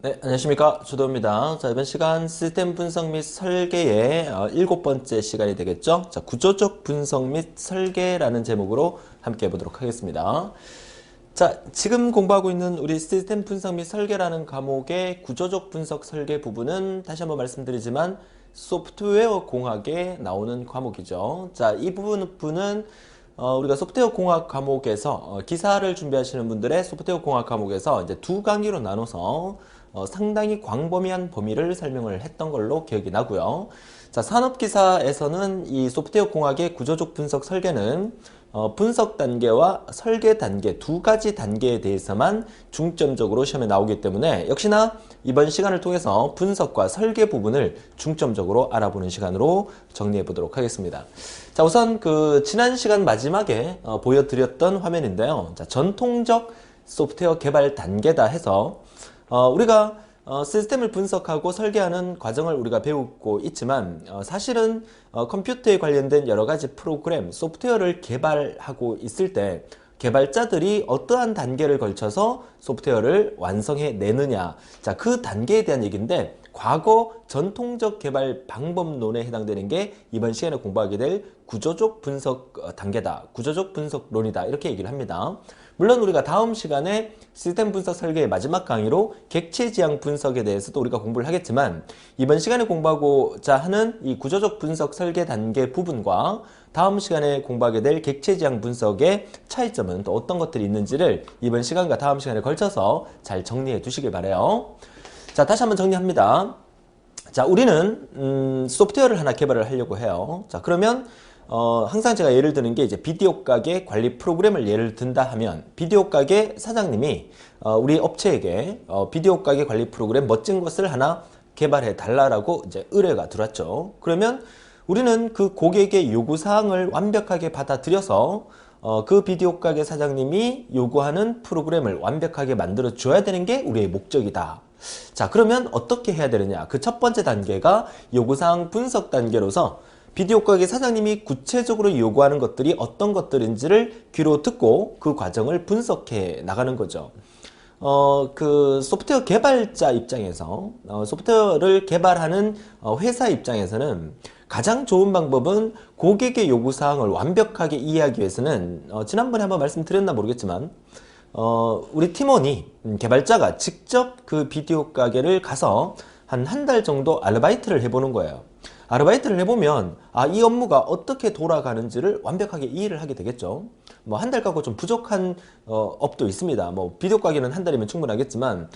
네, 안녕하십니까. 주도입니다. 자, 이번 시간 시스템 분석 및 설계의 7번째 시간이 되겠죠. 자, 구조적 분석 및 설계라는 제목으로 함께 해보도록 하겠습니다. 자, 지금 공부하고 있는 우리 시스템 분석 및 설계라는 과목의 구조적 분석 설계 부분은 다시 한번 말씀드리지만 소프트웨어 공학에 나오는 과목이죠. 자, 이 부분은 우리가 소프트웨어 공학 과목에서 기사를 준비하시는 분들의 소프트웨어 공학 과목에서 이제 두 강의로 나눠서 상당히 광범위한 범위를 설명을 했던 걸로 기억이 나고요. 자, 산업기사에서는 이 소프트웨어 공학의 구조적 분석 설계는 분석 단계와 설계 단계 두 가지 단계에 대해서만 중점적으로 시험에 나오기 때문에 역시나 이번 시간을 통해서 분석과 설계 부분을 중점적으로 알아보는 시간으로 정리해 보도록 하겠습니다. 자, 우선 지난 시간 마지막에 보여드렸던 화면인데요. 자, 전통적 소프트웨어 개발 단계다 해서 우리가 시스템을 분석하고 설계하는 과정을 우리가 배우고 있지만 사실은 컴퓨터에 관련된 여러 가지 프로그램, 소프트웨어를 개발하고 있을 때 개발자들이 어떠한 단계를 걸쳐서 소프트웨어를 완성해 내느냐, 자, 그 단계에 대한 얘기인데 과거 전통적 개발 방법론에 해당되는 게 이번 시간에 공부하게 될 구조적 분석 단계다, 구조적 분석론이다, 이렇게 얘기를 합니다. 물론 우리가 다음 시간에 시스템 분석 설계의 마지막 강의로 객체 지향 분석에 대해서도 우리가 공부를 하겠지만 이번 시간에 공부하고자 하는 이 구조적 분석 설계 단계 부분과 다음 시간에 공부하게 될 객체 지향 분석의 차이점은 또 어떤 것들이 있는지를 이번 시간과 다음 시간에 걸쳐서 잘 정리해 두시길 바라요. 자, 다시 한번 정리합니다. 자, 우리는 소프트웨어를 하나 개발을 하려고 해요. 자, 그러면 항상 제가 예를 드는 게 이제 비디오 가게 관리 프로그램을 예를 든다 하면 비디오 가게 사장님이 우리 업체에게 비디오 가게 관리 프로그램 멋진 것을 하나 개발해 달라라고 이제 의뢰가 들어왔죠. 그러면 우리는 그 고객의 요구사항을 완벽하게 받아들여서 그 비디오 가게 사장님이 요구하는 프로그램을 완벽하게 만들어 줘야 되는 게 우리의 목적이다. 자, 그러면 어떻게 해야 되느냐? 그 첫 번째 단계가 요구사항 분석 단계로서 비디오 가게 사장님이 구체적으로 요구하는 것들이 어떤 것들인지를 귀로 듣고 그 과정을 분석해 나가는 거죠. 그 소프트웨어 개발자 입장에서 소프트웨어를 개발하는 회사 입장에서는 가장 좋은 방법은 고객의 요구사항을 완벽하게 이해하기 위해서는 지난번에 한번 말씀드렸나 모르겠지만 우리 팀원이 개발자가 직접 그 비디오 가게를 가서 한 달 정도 아르바이트를 해보는 거예요. 아르바이트를 해보면 이 업무가 어떻게 돌아가는지를 완벽하게 이해를 하게 되겠죠. 뭐 한 달 갖고 좀 부족한 업도 있습니다. 뭐 비디오 가게는 한 달이면 충분하겠지만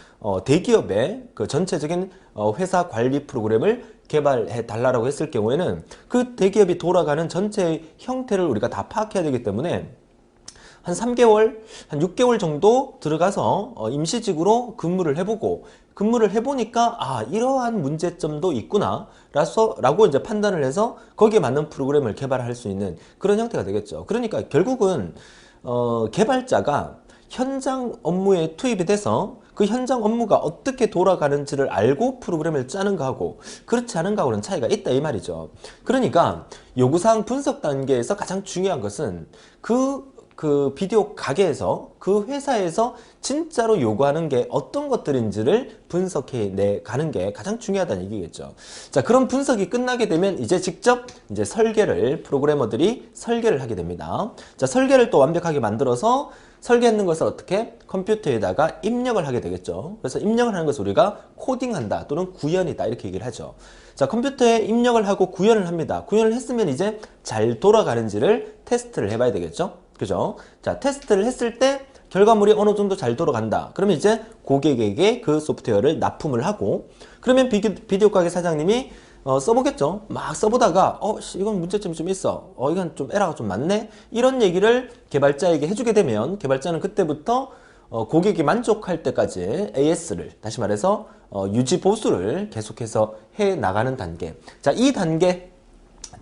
대기업의 그 전체적인 회사 관리 프로그램을 개발해 달라고 했을 경우에는 그 대기업이 돌아가는 전체 형태를 우리가 다 파악해야 되기 때문에 한 3개월, 한 6개월 정도 들어가서 임시직으로 근무를 해보고 근무를 해보니까 이러한 문제점도 있구나 라고 이제 판단을 해서 거기에 맞는 프로그램을 개발할 수 있는 그런 형태가 되겠죠. 그러니까 결국은 개발자가 현장 업무에 투입이 돼서 그 현장 업무가 어떻게 돌아가는지를 알고 프로그램을 짜는 거하고 그렇지 않은 거하고는 차이가 있다 이 말이죠. 그러니까 요구사항 분석 단계에서 가장 중요한 것은 그 비디오 가게에서 그 회사에서 진짜로 요구하는 게 어떤 것들인지를 분석해 내 가는 게 가장 중요하다는 얘기겠죠. 자, 그런 분석이 끝나게 되면 이제 직접 이제 설계를 프로그래머들이 설계를 하게 됩니다. 자, 설계를 또 완벽하게 만들어서 설계하는 것을 어떻게 컴퓨터에다가 입력을 하게 되겠죠. 그래서 입력을 하는 것을 우리가 코딩한다 또는 구현이다 이렇게 얘기를 하죠. 자, 컴퓨터에 입력을 하고 구현을 합니다. 구현을 했으면 이제 잘 돌아가는지를 테스트를 해봐야 되겠죠. 그죠? 자, 테스트를 했을 때 결과물이 어느 정도 잘 돌아간다. 그러면 이제 고객에게 그 소프트웨어를 납품을 하고 그러면 비디오 가게 사장님이 써보겠죠. 막 써보다가 이건 문제점이 좀 있어. 이건 좀 에러가 좀 많네. 이런 얘기를 개발자에게 해주게 되면 개발자는 그때부터 고객이 만족할 때까지 AS를 다시 말해서 유지 보수를 계속해서 해 나가는 단계. 자, 이 단계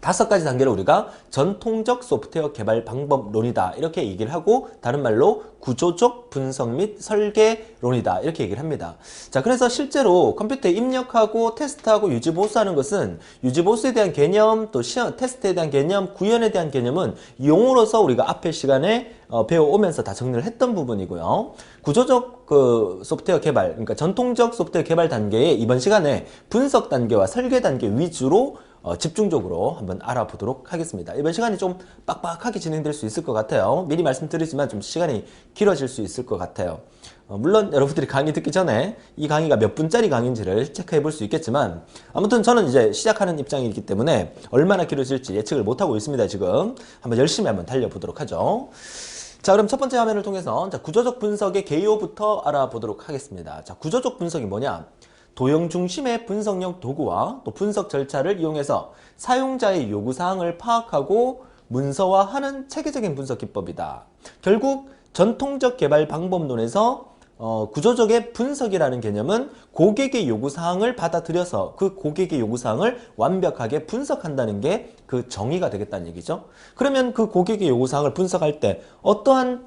다섯 가지 단계를 우리가 전통적 소프트웨어 개발 방법론이다 이렇게 얘기를 하고, 다른 말로 구조적 분석 및 설계론이다 이렇게 얘기를 합니다. 자, 그래서 실제로 컴퓨터에 입력하고 테스트하고 유지보수하는 것은, 유지보수에 대한 개념, 또 시험 테스트에 대한 개념, 구현에 대한 개념은 용어로서 우리가 앞에 시간에 배워오면서 다 정리를 했던 부분이고요. 구조적 소프트웨어 개발, 그러니까 전통적 소프트웨어 개발 단계의 이번 시간에 분석 단계와 설계 단계 위주로 집중적으로 한번 알아보도록 하겠습니다. 이번 시간이 좀 빡빡하게 진행될 수 있을 것 같아요. 미리 말씀드리지만 좀 시간이 길어질 수 있을 것 같아요. 물론 여러분들이 강의 듣기 전에 이 강의가 몇 분짜리 강의인지를 체크해 볼 수 있겠지만, 아무튼 저는 이제 시작하는 입장이기 때문에 얼마나 길어질지 예측을 못하고 있습니다. 지금 한번 열심히 한번 달려보도록 하죠. 자, 그럼 첫 번째 화면을 통해서 구조적 분석의 개요부터 알아보도록 하겠습니다. 자, 구조적 분석이 뭐냐? 도형 중심의 분석형 도구와 또 분석 절차를 이용해서 사용자의 요구사항을 파악하고 문서화하는 체계적인 분석 기법이다. 결국 전통적 개발 방법론에서 구조적의 분석이라는 개념은 고객의 요구사항을 받아들여서 그 고객의 요구사항을 완벽하게 분석한다는 게 그 정의가 되겠다는 얘기죠. 그러면 그 고객의 요구사항을 분석할 때 어떠한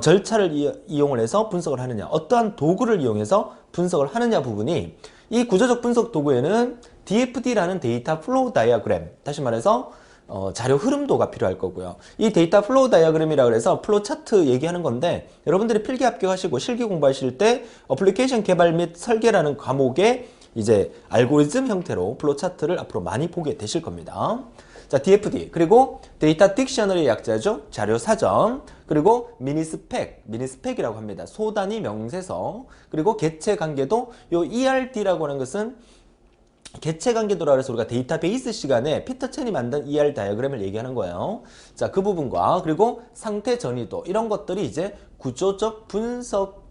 절차를 이용을 해서 분석을 하느냐, 어떠한 도구를 이용해서 분석을 하느냐 부분이, 이 구조적 분석 도구에는 DFD라는 데이터 플로우 다이어그램, 다시 말해서 자료 흐름도가 필요할 거고요. 이 데이터 플로우 다이어그램이라고 해서 플로우 차트 얘기하는 건데, 여러분들이 필기 합격하시고 실기 공부하실 때 어플리케이션 개발 및 설계라는 과목에 이제 알고리즘 형태로 플로우 차트를 앞으로 많이 보게 되실 겁니다. 자, DFD, 그리고 데이터 딕셔너리의 약자죠. 자료 사전, 그리고 미니스펙이라고 합니다. 소단위 명세서, 그리고 개체 관계도, 요 ERD라고 하는 것은 개체 관계도라고 해서 우리가 데이터베이스 시간에 피터 첸이 만든 ER 다이어그램을 얘기하는 거예요. 자, 그 부분과 그리고 상태 전이도, 이런 것들이 이제 구조적 분석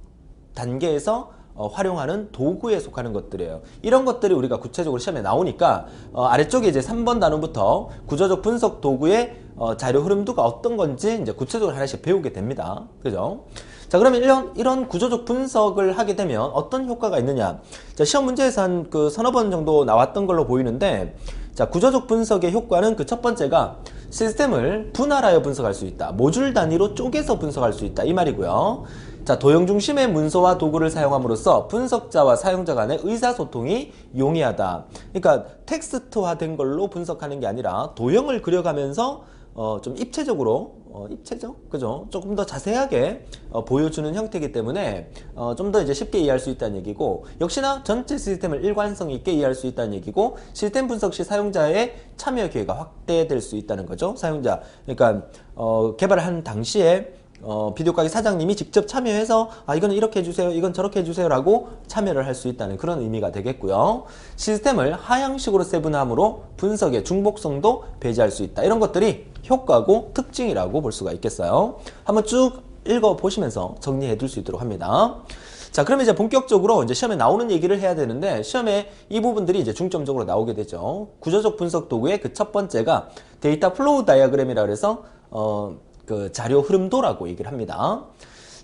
단계에서 활용하는 도구에 속하는 것들이에요. 이런 것들이 우리가 구체적으로 시험에 나오니까 아래쪽에 이제 3번 단원부터 구조적 분석 도구의 자료 흐름도가 어떤 건지 이제 구체적으로 하나씩 배우게 됩니다. 그죠? 자, 그러면 이런 구조적 분석을 하게 되면 어떤 효과가 있느냐? 자, 시험 문제에서 한 서너 번 정도 나왔던 걸로 보이는데, 자, 구조적 분석의 효과는 그 첫 번째가 시스템을 분할하여 분석할 수 있다. 모듈 단위로 쪼개서 분석할 수 있다. 이 말이고요. 자, 도형 중심의 문서와 도구를 사용함으로써 분석자와 사용자 간의 의사소통이 용이하다. 그러니까 텍스트화된 걸로 분석하는 게 아니라 도형을 그려가면서 좀 입체적으로, 입체적? 그죠? 조금 더 자세하게 보여주는 형태이기 때문에 좀 더 이제 쉽게 이해할 수 있다는 얘기고, 역시나 전체 시스템을 일관성 있게 이해할 수 있다는 얘기고, 시스템 분석 시 사용자의 참여 기회가 확대될 수 있다는 거죠. 사용자, 그러니까 개발을 한 당시에 비디오 가게 사장님이 직접 참여해서 이거는 이렇게 해주세요, 이건 저렇게 해주세요 라고 참여를 할 수 있다는 그런 의미가 되겠고요. 시스템을 하향식으로 세분화함으로 분석의 중복성도 배제할 수 있다. 이런 것들이 효과고 특징이라고 볼 수가 있겠어요. 한번 쭉 읽어보시면서 정리해 둘 수 있도록 합니다. 자, 그러면 이제 본격적으로 이제 시험에 나오는 얘기를 해야 되는데, 시험에 이 부분들이 이제 중점적으로 나오게 되죠. 구조적 분석 도구의 그 첫 번째가 데이터 플로우 다이어그램이라고 해서 그 자료 흐름도라고 얘기를 합니다.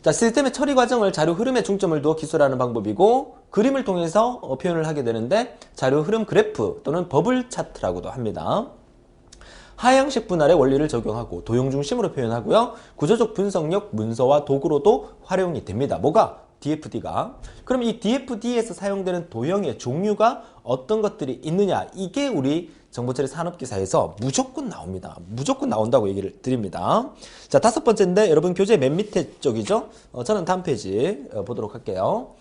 자, 시스템의 처리 과정을 자료 흐름에 중점을 두어 기술하는 방법이고, 그림을 통해서 표현을 하게 되는데 자료 흐름 그래프 또는 버블 차트라고도 합니다. 하향식 분할의 원리를 적용하고 도형 중심으로 표현하고요. 구조적 분석력 문서와 도구로도 활용이 됩니다. 뭐가? DFD가. 그럼 이 DFD에서 사용되는 도형의 종류가 어떤 것들이 있느냐? 이게 우리 정보처리 산업기사에서 무조건 나옵니다. 무조건 나온다고 얘기를 드립니다. 자, 다섯 번째인데 여러분 교재 맨 밑에 쪽이죠? 저는 다음 페이지 보도록 할게요.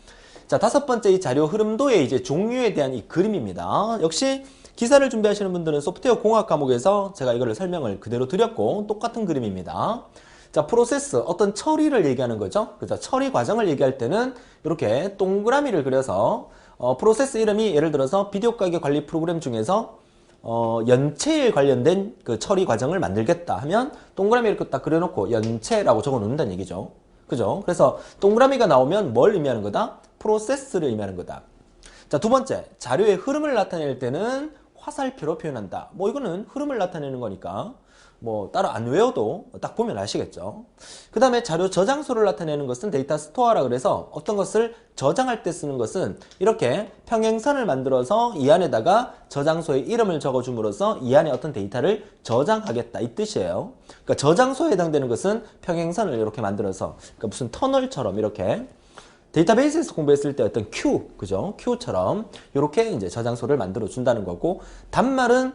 자, 다섯 번째 이 자료 흐름도의 이제 종류에 대한 이 그림입니다. 역시 기사를 준비하시는 분들은 소프트웨어 공학 과목에서 제가 이거를 설명을 그대로 드렸고, 똑같은 그림입니다. 자, 프로세스, 어떤 처리를 얘기하는 거죠. 그죠? 처리 과정을 얘기할 때는 이렇게 동그라미를 그려서 프로세스 이름이 예를 들어서 비디오 가게 관리 프로그램 중에서 연체에 관련된 그 처리 과정을 만들겠다 하면 동그라미 이렇게 딱 그려놓고 연체라고 적어 놓는다는 얘기죠. 그죠? 그래서 동그라미가 나오면 뭘 의미하는 거다? 프로세스를 의미하는 거다. 자, 두 번째, 자료의 흐름을 나타낼 때는 화살표로 표현한다. 뭐 이거는 흐름을 나타내는 거니까 뭐 따로 안 외워도 딱 보면 아시겠죠. 그 다음에 자료 저장소를 나타내는 것은 데이터 스토어라 그래서 어떤 것을 저장할 때 쓰는 것은 이렇게 평행선을 만들어서 이 안에다가 저장소의 이름을 적어줌으로써 이 안에 어떤 데이터를 저장하겠다 이 뜻이에요. 그러니까 저장소에 해당되는 것은 평행선을 이렇게 만들어서 그러니까 무슨 터널처럼 이렇게 데이터베이스에서 공부했을 때 어떤 큐, 그죠? 큐처럼 이렇게 이제 저장소를 만들어 준다는 거고, 단말은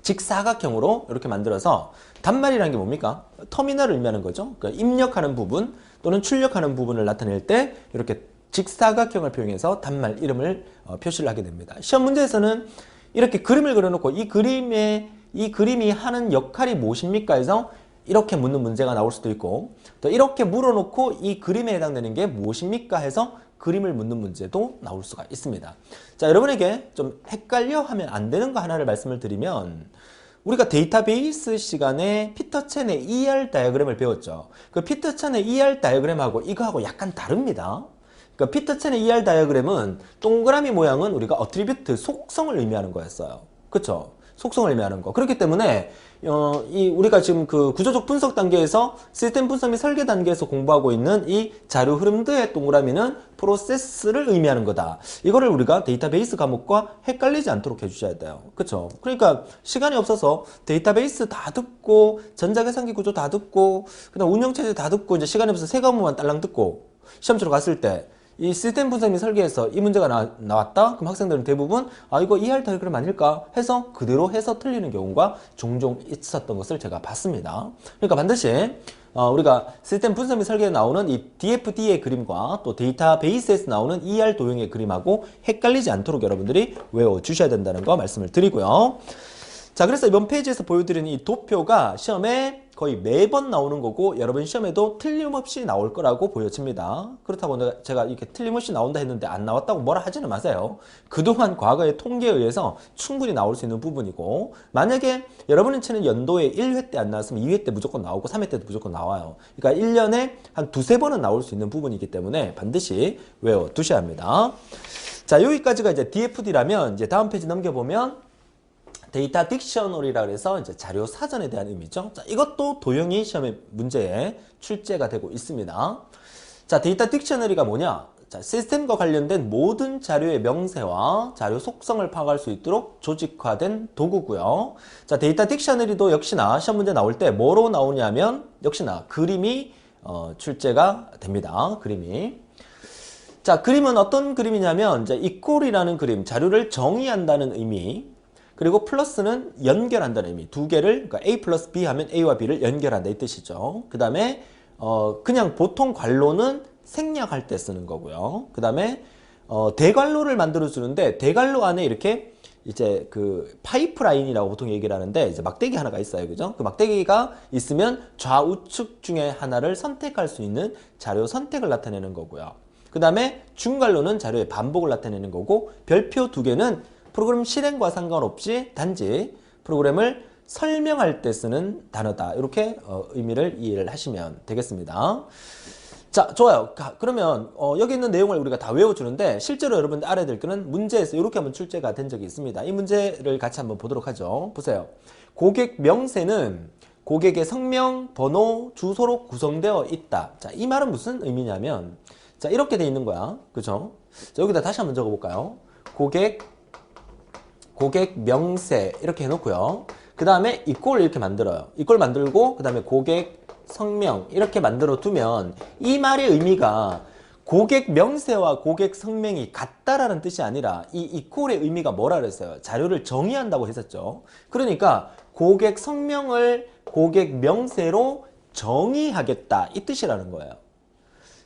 직사각형으로 이렇게 만들어서, 단말이라는 게 뭡니까? 터미널을 의미하는 거죠. 그러니까 입력하는 부분 또는 출력하는 부분을 나타낼 때 이렇게 직사각형을 표현해서 단말 이름을 표시를 하게 됩니다. 시험 문제에서는 이렇게 그림을 그려놓고 이 그림이 하는 역할이 무엇입니까? 해서 이렇게 묻는 문제가 나올 수도 있고, 또 이렇게 물어놓고 이 그림에 해당되는 게 무엇입니까? 해서 그림을 묻는 문제도 나올 수가 있습니다. 자, 여러분에게 좀 헷갈려 하면 안 되는 거 하나를 말씀을 드리면, 우리가 데이터베이스 시간에 피터 첸의 ER 다이어그램을 배웠죠. 그 피터 첸의 ER 다이어그램하고 이거하고 약간 다릅니다. 그러니까 피터 첸의 ER 다이어그램은 동그라미 모양은 우리가 어트리뷰트 속성을 의미하는 거였어요. 그쵸? 속성을 의미하는 거. 그렇기 때문에 우리가 지금 그 구조적 분석 단계에서 시스템 분석 및 설계 단계에서 공부하고 있는 이 자료 흐름들의 동그라미는 프로세스를 의미하는 거다. 이거를 우리가 데이터베이스 과목과 헷갈리지 않도록 해주셔야 돼요. 그쵸? 그러니까 시간이 없어서 데이터베이스 다 듣고 전자계산기 구조 다 듣고 그다음 운영체제 다 듣고 이제 시간이 없어서 세 과목만 딸랑 듣고 시험 치러 갔을 때 이 시스템 분석 및 설계에서 이 문제가 나왔다? 그럼 학생들은 대부분 이거 ER 다이어그램 아닐까? 해서 그대로 해서 틀리는 경우가 종종 있었던 것을 제가 봤습니다. 그러니까 반드시 우리가 시스템 분석 및 설계에 나오는 이 DFD의 그림과 또 데이터베이스에서 나오는 ER 도형의 그림하고 헷갈리지 않도록 여러분들이 외워주셔야 된다는 거 말씀을 드리고요. 자, 그래서 이번 페이지에서 보여드리는 이 도표가 시험에 거의 매번 나오는 거고 여러분 시험에도 틀림없이 나올 거라고 보여집니다. 그렇다고 제가 이렇게 틀림없이 나온다 했는데 안 나왔다고 뭐라 하지는 마세요. 그동안 과거의 통계에 의해서 충분히 나올 수 있는 부분이고, 만약에 여러분이 치는 연도에 1회 때 안 나왔으면 2회 때 무조건 나오고 3회 때도 무조건 나와요. 그러니까 1년에 한 두세 번은 나올 수 있는 부분이기 때문에 반드시 외워두셔야 합니다. 자, 여기까지가 이제 DFD라면 이제 다음 페이지 넘겨보면 데이터 딕셔너리라 그래서 이제 자료 사전에 대한 의미죠. 자, 이것도 도형이 시험의 문제에 출제가 되고 있습니다. 자, 데이터 딕셔너리가 뭐냐? 자, 시스템과 관련된 모든 자료의 명세와 자료 속성을 파악할 수 있도록 조직화된 도구고요. 자, 데이터 딕셔너리도 역시나 시험 문제 나올 때 뭐로 나오냐면 역시나 그림이 출제가 됩니다. 그림이. 자, 그림은 어떤 그림이냐면 이제 이퀄이라는 그림, 자료를 정의한다는 의미. 그리고 플러스는 연결한다는 의미. 두 개를, 그러니까 A 플러스 B 하면 A와 B를 연결한다 이 뜻이죠. 그 다음에 그냥 보통 괄호는 생략할 때 쓰는 거고요. 그 다음에 대괄호를 만들어 주는데 대괄호 안에 이렇게 이제 그 파이프라인이라고 보통 얘기를 하는데 이제 막대기 하나가 있어요. 그죠? 그 막대기가 있으면 좌우측 중에 하나를 선택할 수 있는 자료 선택을 나타내는 거고요. 그 다음에 중괄호는 자료의 반복을 나타내는 거고, 별표 두 개는 프로그램 실행과 상관없이 단지 프로그램을 설명할 때 쓰는 단어다. 이렇게 의미를 이해를 하시면 되겠습니다. 자, 좋아요. 그러면 여기 있는 내용을 우리가 다 외워주는데 실제로 여러분들 알아야 될 거는 문제에서 이렇게 한번 출제가 된 적이 있습니다. 이 문제를 같이 한번 보도록 하죠. 보세요. 고객 명세는 고객의 성명, 번호, 주소로 구성되어 있다. 자, 이 말은 무슨 의미냐면 자, 이렇게 돼 있는 거야. 그죠? 자, 여기다 다시 한번 적어볼까요? 고객 명세 이렇게 해놓고요. 그 다음에 이꼴 이렇게 만들어요. 이꼴 만들고 그 다음에 고객 성명 이렇게 만들어 두면 이 말의 의미가 고객 명세와 고객 성명이 같다라는 뜻이 아니라 이 이꼴의 의미가 뭐라 그랬어요? 자료를 정의한다고 했었죠. 그러니까 고객 성명을 고객 명세로 정의하겠다 이 뜻이라는 거예요.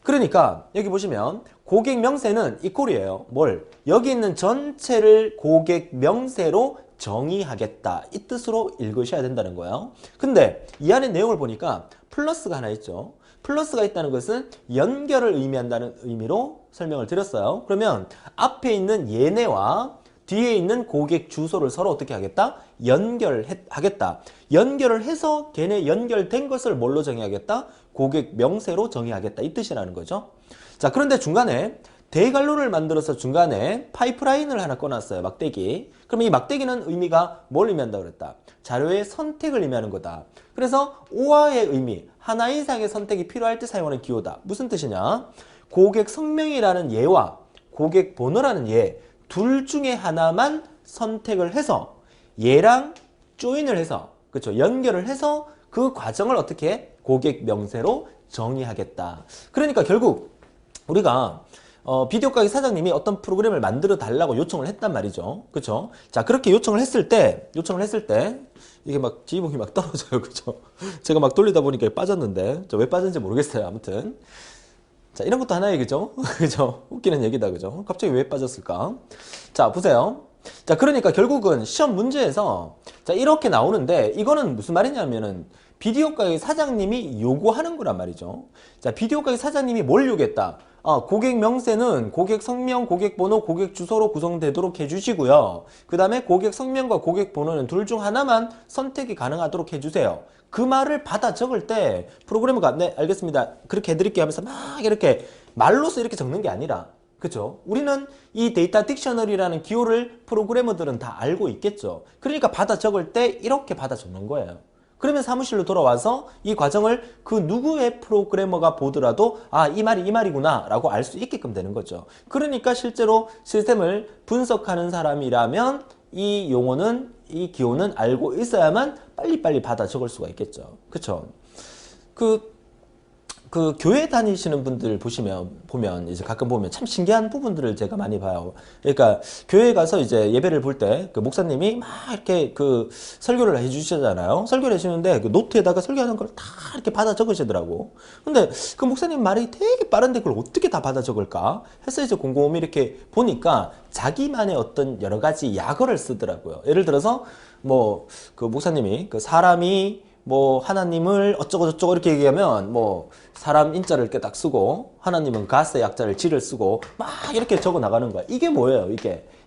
그러니까 여기 보시면 고객 명세는 이퀄이에요. 뭘? 여기 있는 전체를 고객 명세로 정의하겠다. 이 뜻으로 읽으셔야 된다는 거예요. 근데 이 안에 내용을 보니까 플러스가 하나 있죠. 플러스가 있다는 것은 연결을 의미한다는 의미로 설명을 드렸어요. 그러면 앞에 있는 얘네와 뒤에 있는 고객 주소를 서로 어떻게 하겠다? 연결하겠다. 연결을 해서 걔네 연결된 것을 뭘로 정의하겠다? 고객 명세로 정의하겠다. 이 뜻이라는 거죠. 자, 그런데 중간에 대관로를 만들어서 중간에 파이프라인을 하나 꺼놨어요. 막대기. 그럼 이 막대기는 의미가 뭘 의미한다 그랬다? 자료의 선택을 의미하는 거다. 그래서 오화의 의미, 하나 이상의 선택이 필요할 때 사용하는 기호다. 무슨 뜻이냐? 고객 성명이라는 예와 고객 번호라는 예, 둘 중에 하나만 선택을 해서 얘랑 조인을 해서, 그렇죠? 연결을 해서 그 과정을 어떻게 해? 고객 명세로 정의하겠다. 그러니까 결국 우리가 비디오 가게 사장님이 어떤 프로그램을 만들어 달라고 요청을 했단 말이죠. 그렇죠? 자, 그렇게 요청을 했을 때 이게 막 지휘봉이 막 떨어져요. 그렇죠? 제가 막 돌리다 보니까 빠졌는데 왜 빠졌는지 모르겠어요. 아무튼 자, 이런 것도 하나의 얘기죠. 그죠? 웃기는 얘기다. 그죠? 갑자기 왜 빠졌을까? 자, 보세요. 자, 그러니까 결국은 시험 문제에서 자, 이렇게 나오는데 이거는 무슨 말이냐면은 비디오 가게 사장님이 요구하는 거란 말이죠. 자, 비디오 가게 사장님이 뭘 요구했다? 고객 명세는 고객 성명, 고객 번호, 고객 주소로 구성되도록 해주시고요. 그 다음에 고객 성명과 고객 번호는 둘 중 하나만 선택이 가능하도록 해주세요. 그 말을 받아 적을 때 프로그래머가 네 알겠습니다 그렇게 해드릴게요 하면서 막 이렇게 말로서 이렇게 적는 게 아니라, 그쵸? 우리는 이 데이터 딕셔너리라는 기호를 프로그래머들은 다 알고 있겠죠. 그러니까 받아 적을 때 이렇게 받아 적는 거예요. 그러면 사무실로 돌아와서 이 과정을 그 누구의 프로그래머가 보더라도 이 말이 이 말이구나 라고 알 수 있게끔 되는 거죠. 그러니까 실제로 시스템을 분석하는 사람이라면 이 용어는, 이 기호는 알고 있어야만 빨리빨리 받아 적을 수가 있겠죠. 그쵸? 그 교회 다니시는 분들 보면 이제 가끔 보면 참 신기한 부분들을 제가 많이 봐요. 그러니까 교회 가서 이제 예배를 볼 때 그 목사님이 막 이렇게 그 설교를 해주시잖아요. 설교를 해주시는데 그 노트에다가 설교하는 걸 다 이렇게 받아 적으시더라고. 근데 그 목사님 말이 되게 빠른데 그걸 어떻게 다 받아 적을까 해서 이제 곰곰이 이렇게 보니까 자기만의 어떤 여러 가지 약어를 쓰더라고요. 예를 들어서 뭐 그 목사님이 그 사람이 뭐 하나님을 어쩌고저쩌고 이렇게 얘기하면 뭐 사람 인자를 이렇게 딱 쓰고 하나님은 가스 약자를 지를 쓰고 막 이렇게 적어 나가는 거야. 이게 뭐예요?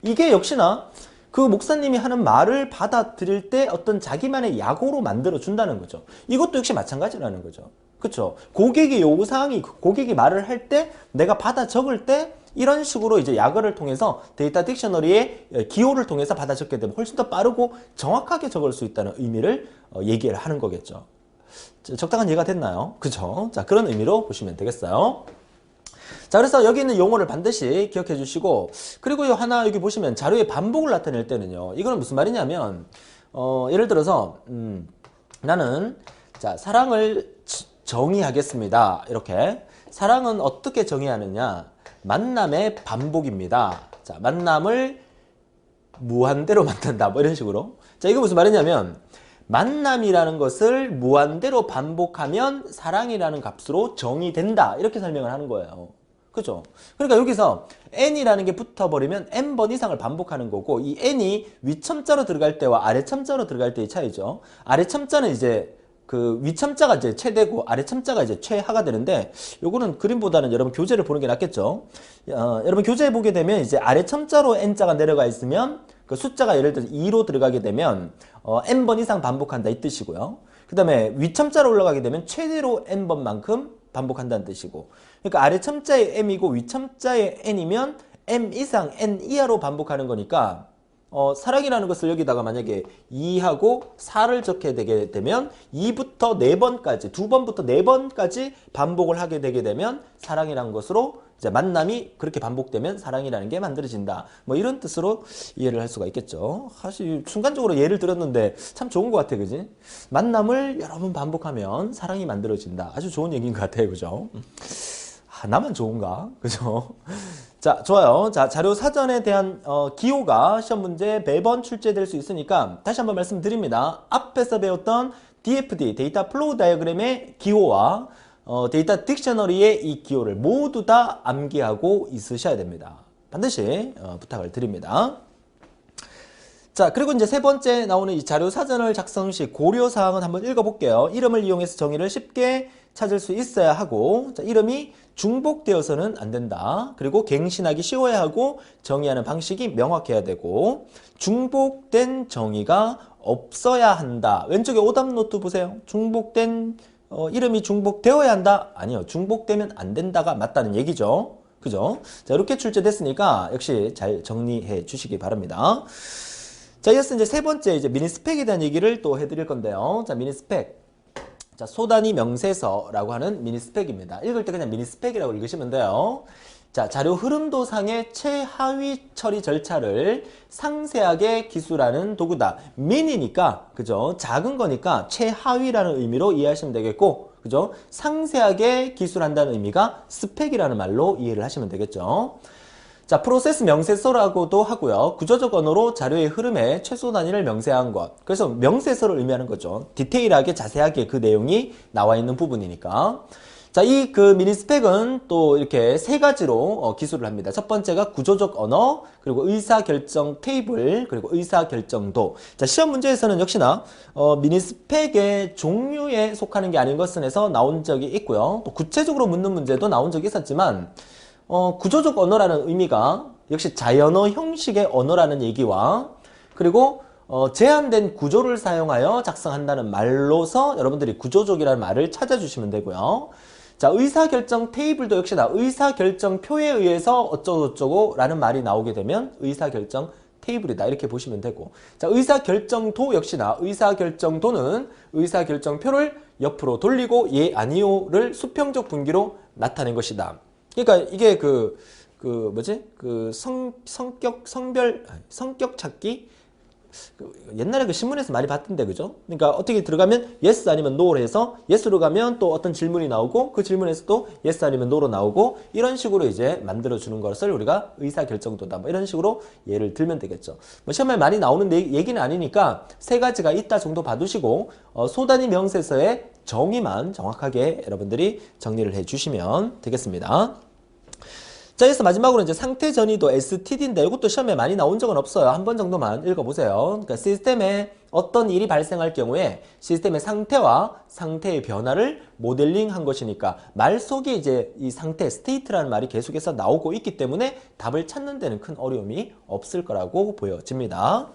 이게 역시나 그 목사님이 하는 말을 받아들일 때 어떤 자기만의 약오로 만들어 준다는 거죠. 이것도 역시 마찬가지라는 거죠. 그렇죠? 고객의 요구사항이 고객이 말을 할 때 내가 받아 적을 때 이런 식으로 이제 약어를 통해서 데이터 딕셔너리의 기호를 통해서 받아 적게 되면 훨씬 더 빠르고 정확하게 적을 수 있다는 의미를 얘기를 하는 거겠죠. 적당한 이해가 됐나요? 그죠? 자, 그런 의미로 보시면 되겠어요. 자, 그래서 여기 있는 용어를 반드시 기억해 주시고, 그리고 하나 여기 보시면 자료의 반복을 나타낼 때는요, 이거는 무슨 말이냐면 예를 들어서 나는 자, 사랑을 정의하겠습니다. 이렇게 사랑은 어떻게 정의하느냐? 만남의 반복입니다. 자, 만남을 무한대로 만든다. 뭐 이런 식으로. 자, 이거 무슨 말이냐면 만남이라는 것을 무한대로 반복하면 사랑이라는 값으로 정의된다. 이렇게 설명을 하는 거예요. 그죠? 그러니까 여기서 n이라는 게 붙어버리면 n번 이상을 반복하는 거고, 이 n이 위첨자로 들어갈 때와 아래첨자로 들어갈 때의 차이죠. 아래첨자는 이제 그 위첨자가 이제 최대고 아래첨자가 이제 최하가 되는데, 요거는 그림보다는 여러분 교재를 보는 게 낫겠죠. 여러분 교재 보게 되면 이제 아래첨자로 n자가 내려가 있으면 그 숫자가 예를 들어서 2로 들어가게 되면 n번 이상 반복한다 이 뜻이고요. 그 다음에 위첨자로 올라가게 되면 최대로 n번만큼 반복한다는 뜻이고, 그러니까 아래첨자의 m이고 위첨자의 n이면 m 이상 n 이하로 반복하는 거니까 사랑이라는 것을 여기다가 만약에 2하고 4를 적게 되게 되면 2부터 4번까지, 2번부터 4번까지 반복을 하게 되게 되면 사랑이라는 것으로 이제 만남이 그렇게 반복되면 사랑이라는 게 만들어진다. 뭐 이런 뜻으로 이해를 할 수가 있겠죠. 사실 순간적으로 예를 들었는데 참 좋은 것 같아, 그지? 만남을 여러 번 반복하면 사랑이 만들어진다. 아주 좋은 얘기인 것 같아요, 그죠? 나만 좋은가? 그죠? 자, 좋아요. 자, 자료 사전에 대한 기호가 시험 문제 매번 출제될 수 있으니까 다시 한번 말씀드립니다. 앞에서 배웠던 DFD, 데이터 플로우 다이어그램의 기호와 데이터 딕셔너리의 이 기호를 모두 다 암기하고 있으셔야 됩니다. 반드시 부탁을 드립니다. 자, 그리고 이제 세 번째 나오는 이 자료 사전을 작성 시 고려사항은 한번 읽어볼게요. 이름을 이용해서 정의를 쉽게 찾을 수 있어야 하고, 자, 이름이 중복되어서는 안 된다. 그리고 갱신하기 쉬워야 하고 정의하는 방식이 명확해야 되고, 중복된 정의가 없어야 한다. 왼쪽에 오답 노트 보세요. 중복된 이름이 중복되어야 한다? 아니요. 중복되면 안 된다가 맞다는 얘기죠. 그죠? 자, 이렇게 출제됐으니까 역시 잘 정리해 주시기 바랍니다. 자, 이어서 이제 세 번째 이제 미니 스펙에 대한 얘기를 또 해드릴 건데요. 자, 미니 스펙. 자, 소단위 명세서라고 하는 미니 스펙입니다. 읽을 때 그냥 미니 스펙이라고 읽으시면 돼요. 자, 자료 흐름도상의 최하위 처리 절차를 상세하게 기술하는 도구다. 미니니까, 그죠? 작은 거니까 최하위라는 의미로 이해하시면 되겠고, 그죠? 상세하게 기술한다는 의미가 스펙이라는 말로 이해를 하시면 되겠죠. 자, 프로세스 명세서라고도 하고요. 구조적 언어로 자료의 흐름의 최소 단위를 명세한 것. 그래서 명세서를 의미하는 거죠. 디테일하게 자세하게 그 내용이 나와 있는 부분이니까. 자, 이 그 미니 스펙은 또 이렇게 세 가지로 기술을 합니다. 첫 번째가 구조적 언어, 그리고 의사결정 테이블, 그리고 의사결정도. 자, 시험 문제에서는 역시나 미니 스펙의 종류에 속하는 게 아닌 것은에서 나온 적이 있고요. 또 구체적으로 묻는 문제도 나온 적이 있었지만 구조적 언어라는 의미가 역시 자연어 형식의 언어라는 얘기와 그리고 제한된 구조를 사용하여 작성한다는 말로서 여러분들이 구조적이라는 말을 찾아주시면 되고요. 자, 의사결정 테이블도 역시나 의사결정표에 의해서 어쩌고저쩌고 라는 말이 나오게 되면 의사결정 테이블이다 이렇게 보시면 되고, 자, 의사결정도 역시나 의사결정도는 의사결정표를 옆으로 돌리고 예 아니요를 수평적 분기로 나타낸 것이다. 그러니까 이게 성격 찾기? 옛날에 그 신문에서 많이 봤던데, 그죠? 그러니까 어떻게 들어가면 yes 아니면 no를 해서 yes로 가면 또 어떤 질문이 나오고 그 질문에서 또 yes 아니면 no로 나오고 이런 식으로 이제 만들어주는 것을 우리가 의사결정도다. 뭐 이런 식으로 예를 들면 되겠죠. 뭐 시험에 많이 나오는 얘기는 아니니까 세 가지가 있다 정도 봐두시고 소단위 명세서의 정의만 정확하게 여러분들이 정리를 해주시면 되겠습니다. 자, 여기서 마지막으로 이제 상태 전이도 STD인데 이것도 시험에 많이 나온 적은 없어요. 한 번 정도만 읽어보세요. 그러니까 시스템에 어떤 일이 발생할 경우에 시스템의 상태와 상태의 변화를 모델링한 것이니까 말 속에 이제 이 상태, 스테이트라는 말이 계속해서 나오고 있기 때문에 답을 찾는 데는 큰 어려움이 없을 거라고 보여집니다.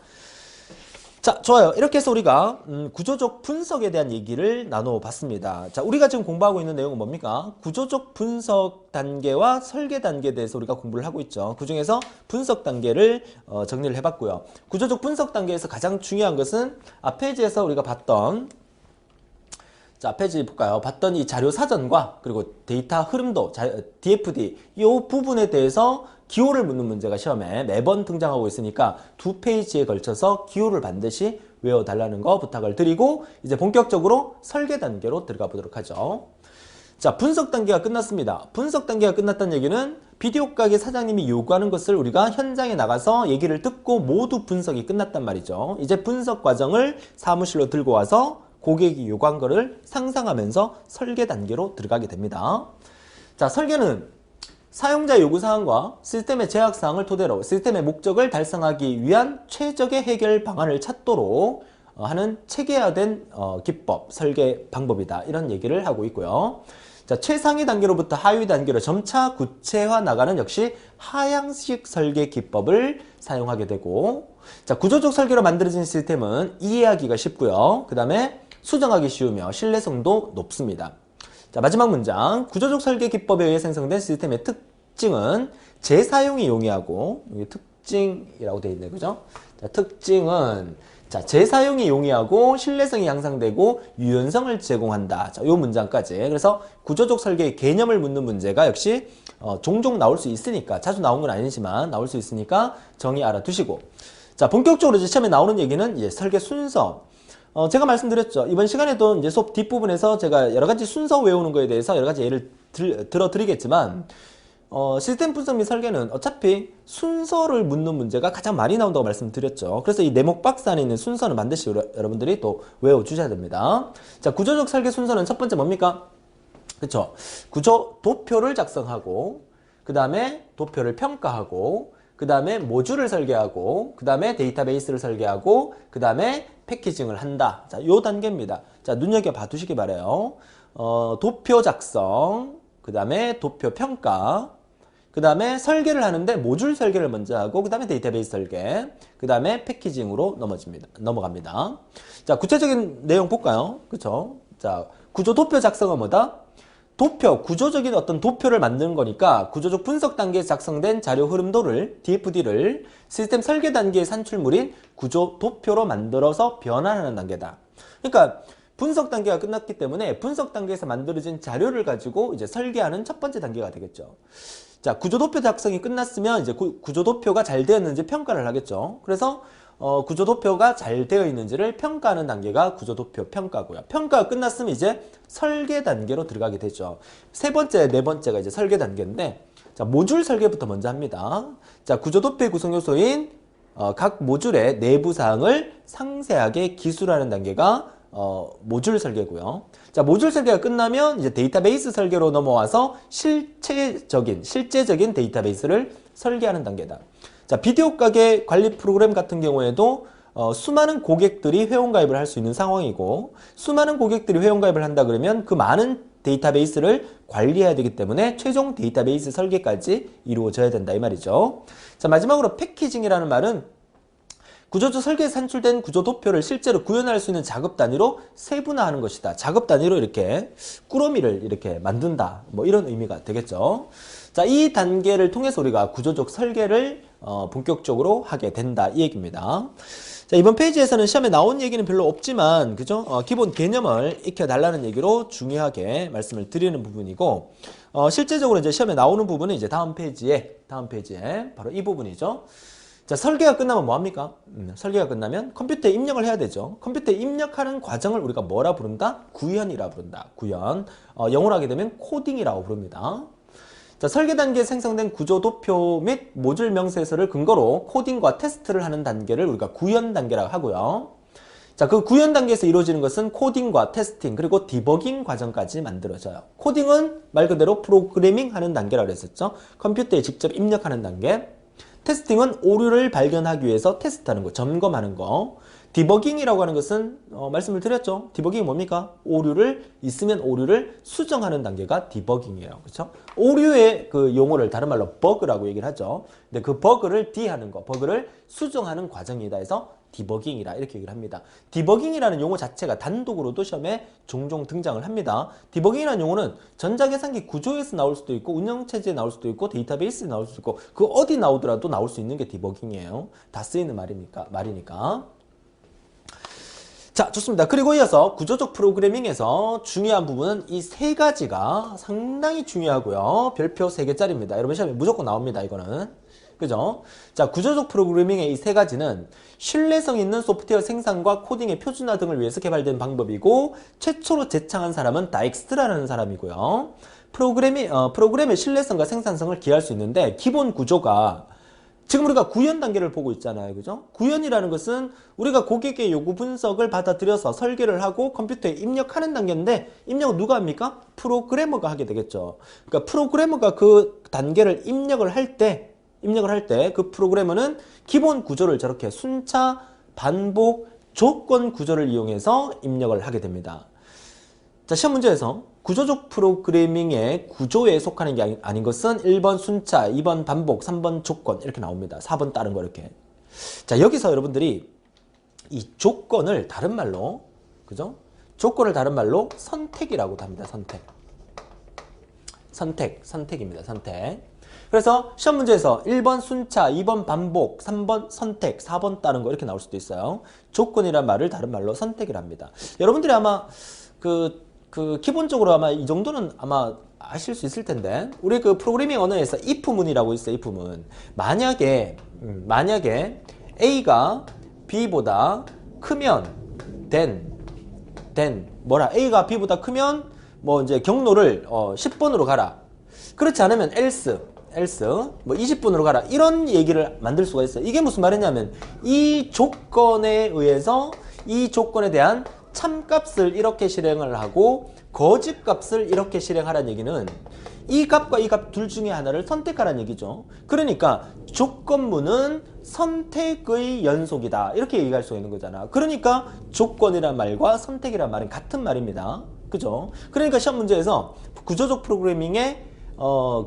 자, 좋아요. 이렇게 해서 우리가 구조적 분석에 대한 얘기를 나눠봤습니다. 자, 우리가 지금 공부하고 있는 내용은 뭡니까? 구조적 분석 단계와 설계 단계에 대해서 우리가 공부를 하고 있죠. 그 중에서 분석 단계를 정리를 해봤고요. 구조적 분석 단계에서 가장 중요한 것은 앞 페이지에서 우리가 봤던, 자, 페이지 볼까요? 봤던 이 자료 사전과 그리고 데이터 흐름도, DFD, 이 부분에 대해서 기호를 묻는 문제가 시험에 매번 등장하고 있으니까 두 페이지에 걸쳐서 기호를 반드시 외워달라는 거 부탁을 드리고 이제 본격적으로 설계 단계로 들어가 보도록 하죠. 자, 분석 단계가 끝났습니다. 분석 단계가 끝났다는 얘기는 비디오 가게 사장님이 요구하는 것을 우리가 현장에 나가서 얘기를 듣고 모두 분석이 끝났단 말이죠. 이제 분석 과정을 사무실로 들고 와서 고객이 요구한 거를 상상하면서 설계 단계로 들어가게 됩니다. 자, 설계는 사용자 요구사항과 시스템의 제약사항을 토대로 시스템의 목적을 달성하기 위한 최적의 해결 방안을 찾도록 하는 체계화된 기법, 설계 방법이다. 이런 얘기를 하고 있고요. 자, 최상위 단계로부터 하위 단계로 점차 구체화 나가는 역시 하향식 설계 기법을 사용하게 되고, 자, 구조적 설계로 만들어진 시스템은 이해하기가 쉽고요. 그 다음에 수정하기 쉬우며 신뢰성도 높습니다. 자, 마지막 문장. 구조적 설계 기법에 의해 생성된 시스템의 특징은 재사용이 용이하고, 여기 특징이라고 되어 있네, 그죠? 자, 특징은, 자, 재사용이 용이하고 신뢰성이 향상되고 유연성을 제공한다. 자, 요 문장까지. 그래서 구조적 설계의 개념을 묻는 문제가 역시 종종 나올 수 있으니까, 자주 나온 건 아니지만 나올 수 있으니까 정의 알아두시고. 자, 본격적으로 이제 시험에 나오는 얘기는 이제 설계 순서. 제가 말씀드렸죠. 이번 시간에도 이제 수업 뒷부분에서 제가 여러 가지 순서 외우는 거에 대해서 여러 가지 예를 들어드리겠지만, 시스템 분석 및 설계는 어차피 순서를 묻는 문제가 가장 많이 나온다고 말씀드렸죠. 그래서 이 네모 박스 안에 있는 순서는 반드시 여러분들이 또 외워주셔야 됩니다. 자, 구조적 설계 순서는 첫 번째 뭡니까? 그쵸? 구조 도표를 작성하고, 그 다음에 도표를 평가하고, 그 다음에 모듈을 설계하고, 그 다음에 데이터베이스를 설계하고, 그 다음에 패키징을 한다. 자, 요 단계입니다. 자, 눈여겨봐 두시기 바라요. 도표 작성, 그 다음에 도표 평가, 그 다음에 설계를 하는데 모듈 설계를 먼저 하고, 그 다음에 데이터베이스 설계, 그 다음에 패키징으로 넘어갑니다. 자, 구체적인 내용 볼까요? 그쵸? 자, 구조 도표 작성은 뭐다? 도표, 구조적인 어떤 도표를 만드는 거니까 구조적 분석 단계에서 작성된 자료 흐름도를, DFD를 시스템 설계 단계의 산출물인 구조 도표로 만들어서 변환하는 단계다. 그러니까 분석 단계가 끝났기 때문에 분석 단계에서 만들어진 자료를 가지고 이제 설계하는 첫 번째 단계가 되겠죠. 자, 구조도표 작성이 끝났으면 이제 구조도표가 잘 되었는지 평가를 하겠죠. 그래서 구조도표가 잘 되어 있는지를 평가하는 단계가 구조도표 평가고요. 평가가 끝났으면 이제 설계 단계로 들어가게 되죠. 세 번째, 네 번째가 이제 설계 단계인데, 자, 모듈 설계부터 먼저 합니다. 자, 구조도표의 구성 요소인 각 모듈의 내부 사항을 상세하게 기술하는 단계가 모듈 설계고요. 자, 모듈 설계가 끝나면 이제 데이터베이스 설계로 넘어와서 실제적인 데이터베이스를 설계하는 단계다. 자, 비디오 가게 관리 프로그램 같은 경우에도 수많은 고객들이 회원가입을 할 수 있는 상황이고, 수많은 고객들이 회원가입을 한다 그러면 그 많은 데이터베이스를 관리해야 되기 때문에 최종 데이터베이스 설계까지 이루어져야 된다 이 말이죠. 자, 마지막으로 패키징이라는 말은 구조적 설계에 산출된 구조도표를 실제로 구현할 수 있는 작업 단위로 세분화하는 것이다. 작업 단위로 이렇게 꾸러미를 이렇게 만든다. 뭐 이런 의미가 되겠죠. 자, 이 단계를 통해서 우리가 구조적 설계를 본격적으로 하게 된다. 이 얘기입니다. 자, 이번 페이지에서는 시험에 나온 얘기는 별로 없지만, 그죠? 기본 개념을 익혀달라는 얘기로 중요하게 말씀을 드리는 부분이고, 실제적으로 이제 시험에 나오는 부분은 이제 다음 페이지에 바로 이 부분이죠. 자, 설계가 끝나면 뭐합니까? 설계가 끝나면 컴퓨터에 입력을 해야 되죠. 컴퓨터에 입력하는 과정을 우리가 뭐라 부른다? 구현이라 부른다. 구현. 영어로 하게 되면 코딩이라고 부릅니다. 자, 설계 단계에 생성된 구조도표 및 모듈 명세서를 근거로 코딩과 테스트를 하는 단계를 우리가 구현 단계라고 하고요. 자, 그 구현 단계에서 이루어지는 것은 코딩과 테스팅 그리고 디버깅 과정까지 만들어져요. 코딩은 말 그대로 프로그래밍 하는 단계라고 했었죠. 컴퓨터에 직접 입력하는 단계. 테스팅은 오류를 발견하기 위해서 테스트하는 거, 점검하는 거. 디버깅이라고 하는 것은 말씀을 드렸죠. 디버깅이 뭡니까? 오류를 있으면 오류를 수정하는 단계가 디버깅이에요. 그렇죠? 오류의 그 용어를 다른 말로 버그라고 얘기를 하죠. 근데 그 버그를 D하는 거, 버그를 수정하는 과정이다 해서 디버깅이라 이렇게 얘기를 합니다. 디버깅이라는 용어 자체가 단독으로도 시험에 종종 등장을 합니다. 디버깅이라는 용어는 전자계산기 구조에서 나올 수도 있고 운영체제에 나올 수도 있고 데이터베이스에 나올 수도 있고 그 어디 나오더라도 나올 수 있는 게 디버깅이에요. 다 쓰이는 말이니까. 자, 좋습니다. 그리고 이어서 구조적 프로그래밍에서 중요한 부분은 이 세 가지가 상당히 중요하고요. 별표 3개짜리입니다. 여러분 시험에 무조건 나옵니다. 이거는. 그죠? 자, 구조적 프로그래밍의 이 세 가지는 신뢰성 있는 소프트웨어 생산과 코딩의 표준화 등을 위해서 개발된 방법이고 최초로 제창한 사람은 다익스트라는 사람이고요. 프로그램의 신뢰성과 생산성을 기할 수 있는데 기본 구조가 지금 우리가 구현 단계를 보고 있잖아요. 그죠? 구현이라는 것은 우리가 고객의 요구 분석을 받아들여서 설계를 하고 컴퓨터에 입력하는 단계인데 입력은 누가 합니까? 프로그래머가 하게 되겠죠. 그러니까 프로그래머가 그 단계를 입력을 할 때 그 프로그래머는 기본 구조를 저렇게 순차, 반복, 조건 구조를 이용해서 입력을 하게 됩니다. 자, 시험 문제에서 구조적 프로그래밍의 구조에 속하는 게 아닌 것은 1번 순차, 2번 반복, 3번 조건 이렇게 나옵니다. 4번 다른 거 이렇게. 자, 여기서 여러분들이 이 조건을 다른 말로, 그죠? 조건을 다른 말로 선택이라고도 합니다. 선택입니다. 선택. 그래서 시험 문제에서 1번 순차, 2번 반복, 3번 선택, 4번 다른 거 이렇게 나올 수도 있어요. 조건이란 말을 다른 말로 선택이라 합니다. 여러분들이 아마 기본적으로 아마 이 정도는 아마 아실 수 있을 텐데 우리 그 프로그래밍 언어에서 if문이라고 있어요. if문. 만약에 A가 B보다 크면 A가 B보다 크면 뭐 이제 경로를 10번으로 가라. 그렇지 않으면 else 뭐 20분으로 가라. 이런 얘기를 만들 수가 있어요. 이게 무슨 말이냐면 이 조건에 의해서 이 조건에 대한 참값을 이렇게 실행을 하고 거짓값을 이렇게 실행하라는 얘기는 이 값과 이 값 둘 중에 하나를 선택하라는 얘기죠. 그러니까 조건문은 선택의 연속이다. 이렇게 얘기할 수가 있는 거잖아. 그러니까 조건이란 말과 선택이란 말은 같은 말입니다. 그죠? 그러니까 시험 문제에서 구조적 프로그래밍의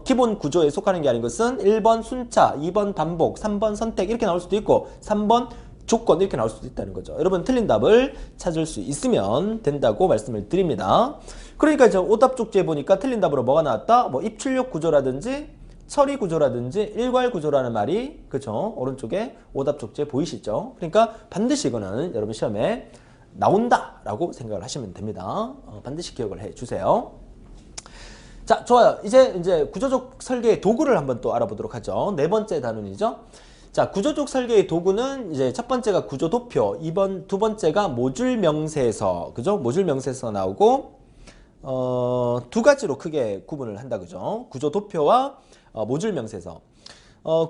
기본 구조에 속하는 게 아닌 것은 1번 순차, 2번 반복, 3번 선택 이렇게 나올 수도 있고 3번 조건 이렇게 나올 수도 있다는 거죠. 여러분 틀린 답을 찾을 수 있으면 된다고 말씀을 드립니다. 그러니까 이제 오답 쪽지에 보니까 틀린 답으로 뭐가 나왔다? 뭐 입출력 구조라든지 처리 구조라든지 일괄 구조라는 말이 그죠? 오른쪽에 오답 쪽지에 보이시죠? 그러니까 반드시 이거는 여러분 시험에 나온다라고 생각을 하시면 됩니다. 반드시 기억을 해 주세요. 자, 좋아요. 이제 구조적 설계의 도구를 한번 또 알아보도록 하죠. 네 번째 단원이죠. 자, 구조적 설계의 도구는 이제 첫 번째가 구조도표, 두 번째가 모듈 명세서, 그죠? 모듈 명세서 나오고 두 가지로 크게 구분을 한다, 그죠? 구조도표와 모듈 명세서.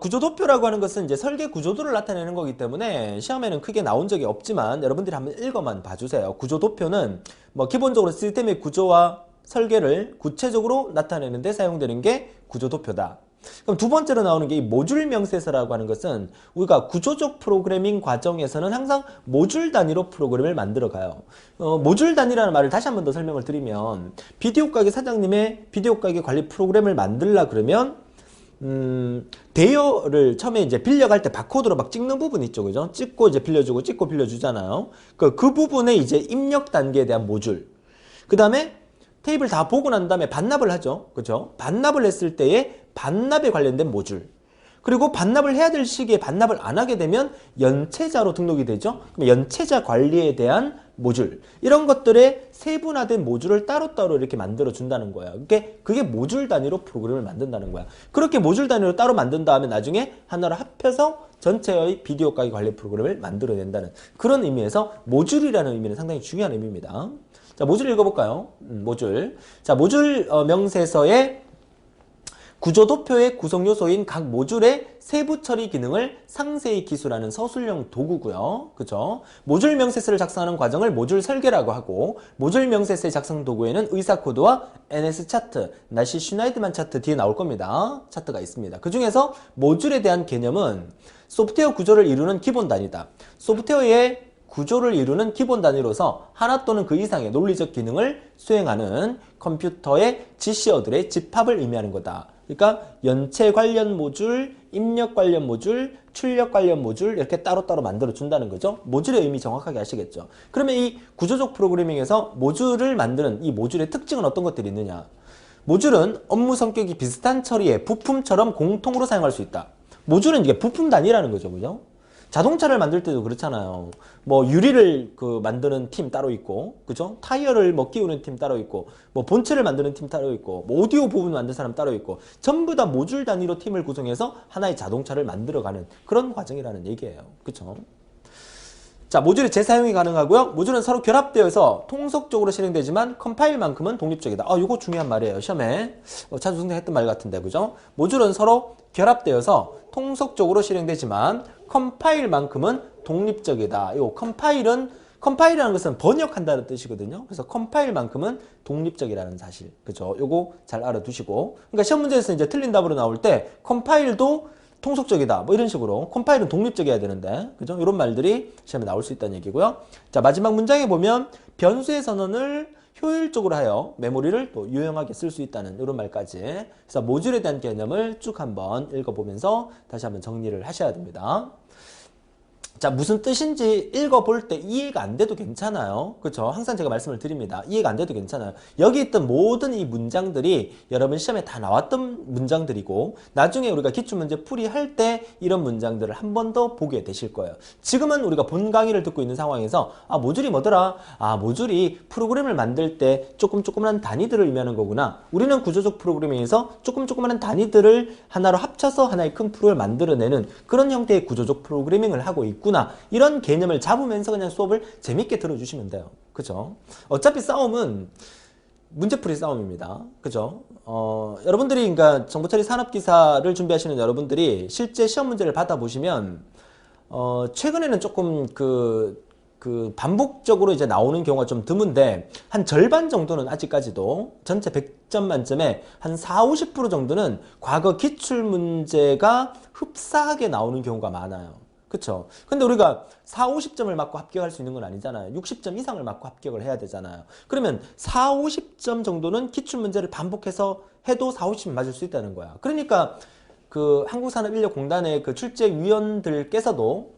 구조도표라고 하는 것은 이제 설계 구조도를 나타내는 거기 때문에 시험에는 크게 나온 적이 없지만 여러분들이 한번 읽어만 봐주세요. 구조도표는 뭐 기본적으로 시스템의 구조와 설계를 구체적으로 나타내는 데 사용되는 게 구조도표다. 그럼 두 번째로 나오는 게 이 모듈 명세서라고 하는 것은 우리가 구조적 프로그래밍 과정에서는 항상 모듈 단위로 프로그램을 만들어 가요. 모듈 단위라는 말을 다시 한 번 더 설명을 드리면 비디오 가게 사장님의 비디오 가게 관리 프로그램을 만들라 그러면 대여를 처음에 이제 빌려갈 때 바코드로 막 찍는 부분 있죠, 그죠? 찍고 이제 빌려주고 찍고 빌려주잖아요. 그 부분에 이제 입력 단계에 대한 모듈. 그 다음에 테이블 다 보고 난 다음에 반납을 하죠, 그죠? 반납을 했을 때에 반납에 관련된 모듈. 그리고 반납을 해야 될 시기에 반납을 안 하게 되면 연체자로 등록이 되죠. 그럼 연체자 관리에 대한 모듈. 이런 것들의 세분화된 모듈을 따로따로 이렇게 만들어 준다는 거야. 그게 모듈 단위로 프로그램을 만든다는 거야. 그렇게 모듈 단위로 따로 만든 다음에 나중에 하나로 합해서 전체의 비디오 가게 관리 프로그램을 만들어낸다는 그런 의미에서 모듈이라는 의미는 상당히 중요한 의미입니다. 자, 모듈 읽어볼까요? 모듈. 자, 모듈 명세서의 구조도표의 구성 요소인 각 모듈의 세부 처리 기능을 상세히 기술하는 서술형 도구고요. 그죠? 모듈 명세서를 작성하는 과정을 모듈 설계라고 하고 모듈 명세서의 작성 도구에는 의사 코드와 NS 차트, 날씨 슈나이드만 차트 뒤에 나올 겁니다. 차트가 있습니다. 그 중에서 모듈에 대한 개념은 소프트웨어 구조를 이루는 기본 단위다. 소프트웨어의 구조를 이루는 기본 단위로서 하나 또는 그 이상의 논리적 기능을 수행하는 컴퓨터의 지시어들의 집합을 의미하는 거다. 그러니까 연체 관련 모듈, 입력 관련 모듈, 출력 관련 모듈 이렇게 따로따로 만들어 준다는 거죠. 모듈의 의미 정확하게 아시겠죠? 그러면 이 구조적 프로그래밍에서 모듈을 만드는 이 모듈의 특징은 어떤 것들이 있느냐? 모듈은 업무 성격이 비슷한 처리에 부품처럼 공통으로 사용할 수 있다. 모듈은 이게 부품 단위라는 거죠, 그죠? 자동차를 만들 때도 그렇잖아요. 뭐 유리를 만드는 팀 따로 있고, 그죠? 타이어를 뭐 끼우는 팀 따로 있고, 뭐 본체를 만드는 팀 따로 있고, 뭐 오디오 부분 만드는 사람 따로 있고, 전부 다 모듈 단위로 팀을 구성해서 하나의 자동차를 만들어가는 그런 과정이라는 얘기예요. 그쵸? 자, 모듈의 재사용이 가능하고요. 모듈은 서로 결합되어서 통속적으로 실행되지만 컴파일만큼은 독립적이다. 이거 중요한 말이에요. 시험에 자주 등장했던 말 같은데, 그죠? 모듈은 서로 결합되어서 통속적으로 실행되지만 컴파일만큼은 독립적이다. 요 컴파일이라는 것은 번역한다는 뜻이거든요. 그래서 컴파일만큼은 독립적이라는 사실. 그죠? 요거 잘 알아두시고. 그러니까 시험 문제에서 이제 틀린 답으로 나올 때 컴파일도 통속적이다. 뭐 이런 식으로 컴파일은 독립적이어야 되는데. 그죠? 이런 말들이 시험에 나올 수 있다는 얘기고요. 자, 마지막 문장에 보면 변수의 선언을 효율적으로 하여 메모리를 또 유용하게 쓸 수 있다는 이런 말까지. 그래서 모듈에 대한 개념을 쭉 한번 읽어보면서 다시 한번 정리를 하셔야 됩니다. 자, 무슨 뜻인지 읽어볼 때 이해가 안 돼도 괜찮아요. 그렇죠? 항상 제가 말씀을 드립니다. 이해가 안 돼도 괜찮아요. 여기 있던 모든 이 문장들이 여러분 시험에 다 나왔던 문장들이고 나중에 우리가 기출문제 풀이할 때 이런 문장들을 한 번 더 보게 되실 거예요. 지금은 우리가 본 강의를 듣고 있는 상황에서 모듈이 뭐더라? 모듈이 프로그램을 만들 때 조그만한 단위들을 의미하는 거구나. 우리는 구조적 프로그래밍에서 조그만한 단위들을 하나로 합쳐서 하나의 큰 프로를 만들어내는 그런 형태의 구조적 프로그래밍을 하고 있구나. 이런 개념을 잡으면서 그냥 수업을 재밌게 들어주시면 돼요. 그죠? 어차피 싸움은 문제풀이 싸움입니다. 그죠? 여러분들이 그러니까 정보처리 산업기사를 준비하시는 여러분들이 실제 시험 문제를 받아보시면 최근에는 조금 반복적으로 이제 나오는 경우가 좀 드문데 한 절반 정도는 아직까지도 전체 100점 만점에 한 40~50% 정도는 과거 기출문제가 흡사하게 나오는 경우가 많아요. 그쵸? 근데 우리가 40~50점을 맞고 합격할 수 있는 건 아니잖아요. 60점 이상을 맞고 합격을 해야 되잖아요. 그러면 40~50점 정도는 기출문제를 반복해서 해도 40~50점 맞을 수 있다는 거야. 그러니까 한국산업인력공단의 출제위원들께서도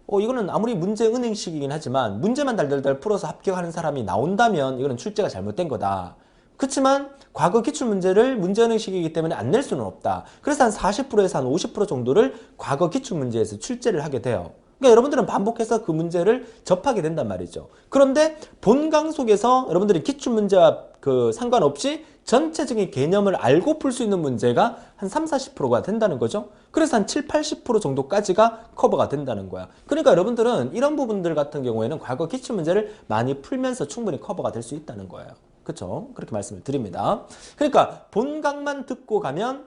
이거는 아무리 문제 은행식이긴 하지만 문제만 달달달 풀어서 합격하는 사람이 나온다면 이거는 출제가 잘못된 거다. 그렇지만 과거 기출문제를 문제은행식이기 때문에 안 낼 수는 없다. 그래서 한 40%에서 한 50% 정도를 과거 기출문제에서 출제를 하게 돼요. 그러니까 여러분들은 반복해서 그 문제를 접하게 된단 말이죠. 그런데 본강 속에서 여러분들이 기출문제와 상관없이 전체적인 개념을 알고 풀 수 있는 문제가 한 30-40%가 된다는 거죠. 그래서 한 70-80% 정도까지가 커버가 된다는 거야. 그러니까 여러분들은 이런 부분들 같은 경우에는 과거 기출문제를 많이 풀면서 충분히 커버가 될 수 있다는 거예요. 그렇죠? 그렇게 말씀을 드립니다. 그러니까 본강만 듣고 가면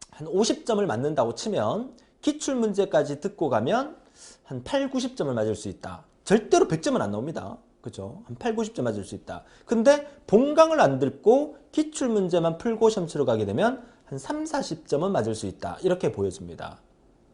한 50점을 맞는다고 치면 기출문제까지 듣고 가면 한 8-90점을 맞을 수 있다. 절대로 100점은 안 나옵니다. 그죠? 한 8-90점 맞을 수 있다. 근데 본강을 안 듣고 기출문제만 풀고 시험 치러 가게 되면 한 3-40점은 맞을 수 있다. 이렇게 보여집니다.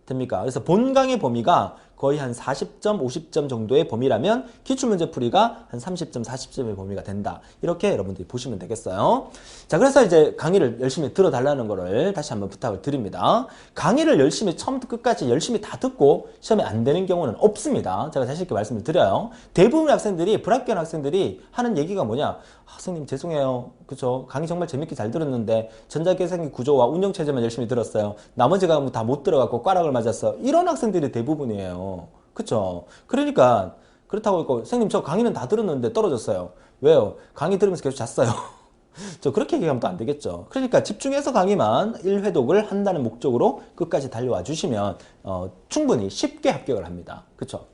됩니까? 그래서 본강의 범위가 거의 한 40점, 50점 정도의 범위라면 기출문제 풀이가 한 30점, 40점의 범위가 된다. 이렇게 여러분들이 보시면 되겠어요. 자, 그래서 이제 강의를 열심히 들어달라는 거를 다시 한번 부탁을 드립니다. 강의를 열심히 처음부터 끝까지 열심히 다 듣고 시험에 안 되는 경우는 없습니다. 제가 자신 있게 말씀을 드려요. 대부분의 학생들이, 불합격한 학생들이 하는 얘기가 뭐냐? 선생님 죄송해요. 그쵸? 강의 정말 재밌게 잘 들었는데 전자계산기 구조와 운영체제만 열심히 들었어요. 나머지 과목 다 못 들어갔고 꽈락을 맞았어요. 이런 학생들이 대부분이에요. 그쵸? 그러니까 그렇다고 했고 선생님 저 강의는 다 들었는데 떨어졌어요. 왜요? 강의 들으면서 계속 잤어요. 저 그렇게 얘기하면 또 안 되겠죠. 그러니까 집중해서 강의만 1회독을 한다는 목적으로 끝까지 달려와 주시면 충분히 쉽게 합격을 합니다. 그쵸?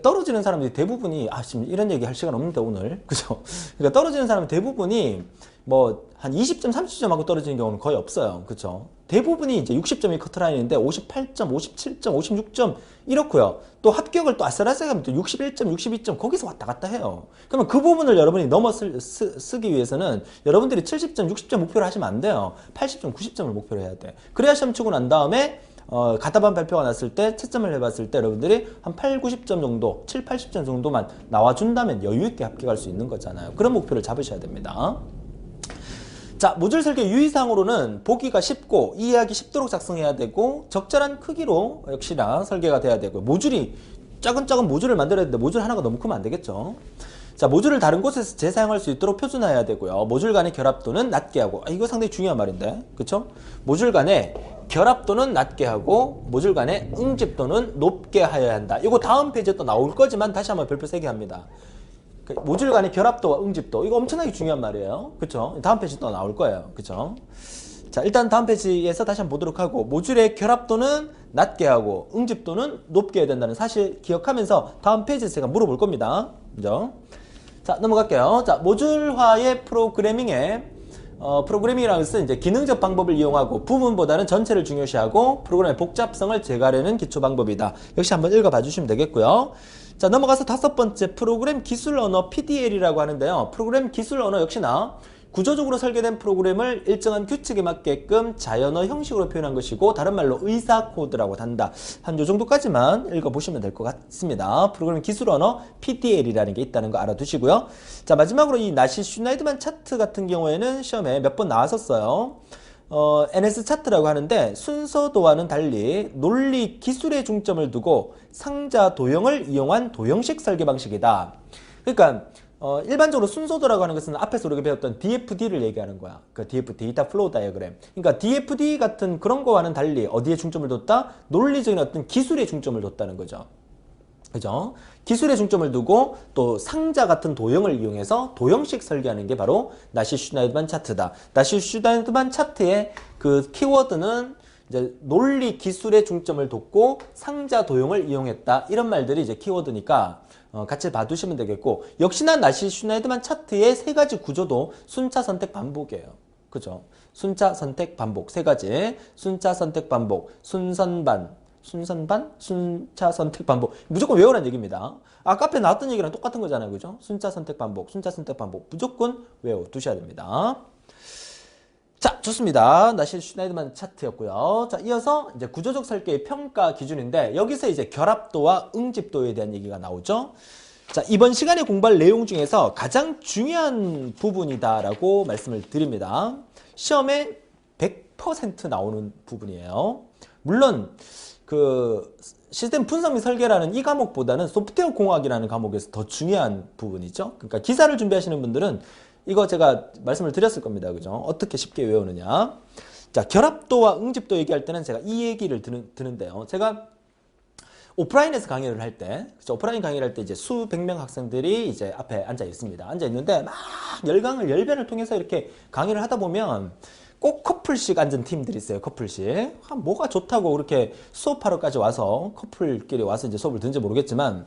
떨어지는 사람들이 대부분이 지금 이런 얘기 할 시간 없는데 오늘 그죠? 그러니까 떨어지는 사람 대부분이 뭐 한 20점, 30점 하고 떨어지는 경우는 거의 없어요. 그죠? 대부분이 이제 60점이 커트라인인데 58점, 57점, 56점 이렇고요. 또 합격을 또 아슬아슬하게 하면 또 61점, 62점 거기서 왔다 갔다 해요. 그러면 그 부분을 여러분이 넘어 쓰기 위해서는 여러분들이 70점, 60점 목표로 하시면 안 돼요. 80점, 90점을 목표로 해야 돼. 그래야 시험 치고 난 다음에 가타반 발표가 났을 때 채점을 해봤을 때 여러분들이 한 8, 90점 정도 7, 80점 정도만 나와준다면 여유있게 합격할 수 있는 거잖아요. 그런 목표를 잡으셔야 됩니다. 자, 모듈 설계 유의사항으로는 보기가 쉽고 이해하기 쉽도록 작성해야 되고 적절한 크기로 역시나 설계가 돼야 되고 모듈이 작은 모듈을 만들어야 되는데 모듈 하나가 너무 크면 안 되겠죠. 자, 모듈을 다른 곳에서 재사용할 수 있도록 표준화해야 되고요. 모듈 간의 결합도는 낮게 하고 이거 상당히 중요한 말인데 그쵸? 모듈 간의 결합도는 낮게 하고 모듈 간의 응집도는 높게 하여야 한다. 이거 다음 페이지에 또 나올 거지만 다시 한번 별표 3개 합니다. 모듈 간의 결합도와 응집도 이거 엄청나게 중요한 말이에요. 그쵸? 다음 페이지 또 나올 거예요. 그쵸? 자, 일단 다음 페이지에서 다시 한번 보도록 하고 모듈의 결합도는 낮게 하고 응집도는 높게 해야 된다는 사실 기억하면서 다음 페이지에서 제가 물어볼 겁니다. 그죠? 자, 넘어갈게요. 자, 모듈화의 프로그래밍에 프로그래밍이라는 것은 이제 기능적 방법을 이용하고 부분보다는 전체를 중요시하고 프로그램의 복잡성을 제거하려는 기초 방법이다. 역시 한번 읽어봐 주시면 되겠고요. 자, 넘어가서 5번째 프로그램 기술 언어 PDL이라고 하는데요. 프로그램 기술 언어 역시나 구조적으로 설계된 프로그램을 일정한 규칙에 맞게끔 자연어 형식으로 표현한 것이고 다른 말로 의사 코드라고 한다. 한 요 정도까지만 읽어보시면 될 것 같습니다. 프로그램 기술 언어 PDL이라는 게 있다는 거 알아두시고요. 자, 마지막으로 이 나시 슈나이드만 차트 같은 경우에는 시험에 몇 번 나왔었어요. NS 차트라고 하는데 순서도와는 달리 논리 기술에 중점을 두고 상자 도형을 이용한 도형식 설계 방식이다. 그러니까 일반적으로 순서도라고 하는 것은 앞에서 우리가 배웠던 DFD를 얘기하는 거야. 그 DFD, 데이터 플로우 다이어그램. 그러니까 DFD 같은 그런 거와는 달리 어디에 중점을 뒀다? 논리적인 어떤 기술에 중점을 뒀다는 거죠. 그죠? 기술에 중점을 두고 또 상자 같은 도형을 이용해서 도형식 설계하는 게 바로 나시 슈나이드만 차트다. 나시 슈나이드만 차트의 그 키워드는 이제 논리 기술에 중점을 뒀고 상자 도형을 이용했다. 이런 말들이 이제 키워드니까 같이 봐두시면 되겠고 역시나 나시 슈나이드만 차트의 3가지 구조도 순차 선택 반복이에요. 그죠? 순차 선택 반복 3가지 순차 선택 반복 순차 선택 반복 무조건 외우라는 얘기입니다. 아까 앞에 나왔던 얘기랑 똑같은 거잖아요. 그죠? 순차 선택 반복 무조건 외워두셔야 됩니다. 자, 좋습니다. 나시 슈나이드만 차트였고요. 자, 이어서 이제 구조적 설계의 평가 기준인데 여기서 이제 결합도와 응집도에 대한 얘기가 나오죠. 자, 이번 시간에 공부할 내용 중에서 가장 중요한 부분이다라고 말씀을 드립니다. 시험에 100% 나오는 부분이에요. 물론 그 시스템 분석 및 설계라는 이 과목보다는 소프트웨어 공학이라는 과목에서 더 중요한 부분이죠. 그러니까 기사를 준비하시는 분들은 이거 제가 말씀을 드렸을 겁니다. 그죠? 어떻게 쉽게 외우느냐. 자, 결합도와 응집도 얘기할 때는 제가 이 얘기를 드는데요. 제가 오프라인에서 강의를 할 때, 오프라인 강의를 할 때 이제 수백 명 학생들이 이제 앞에 앉아 있습니다. 앉아 있는데 막 열강을 열변을 통해서 이렇게 강의를 하다 보면 꼭 커플씩 앉은 팀들이 있어요. 커플씩. 뭐가 좋다고 그렇게 수업하러까지 와서 커플끼리 와서 이제 수업을 듣는지 모르겠지만,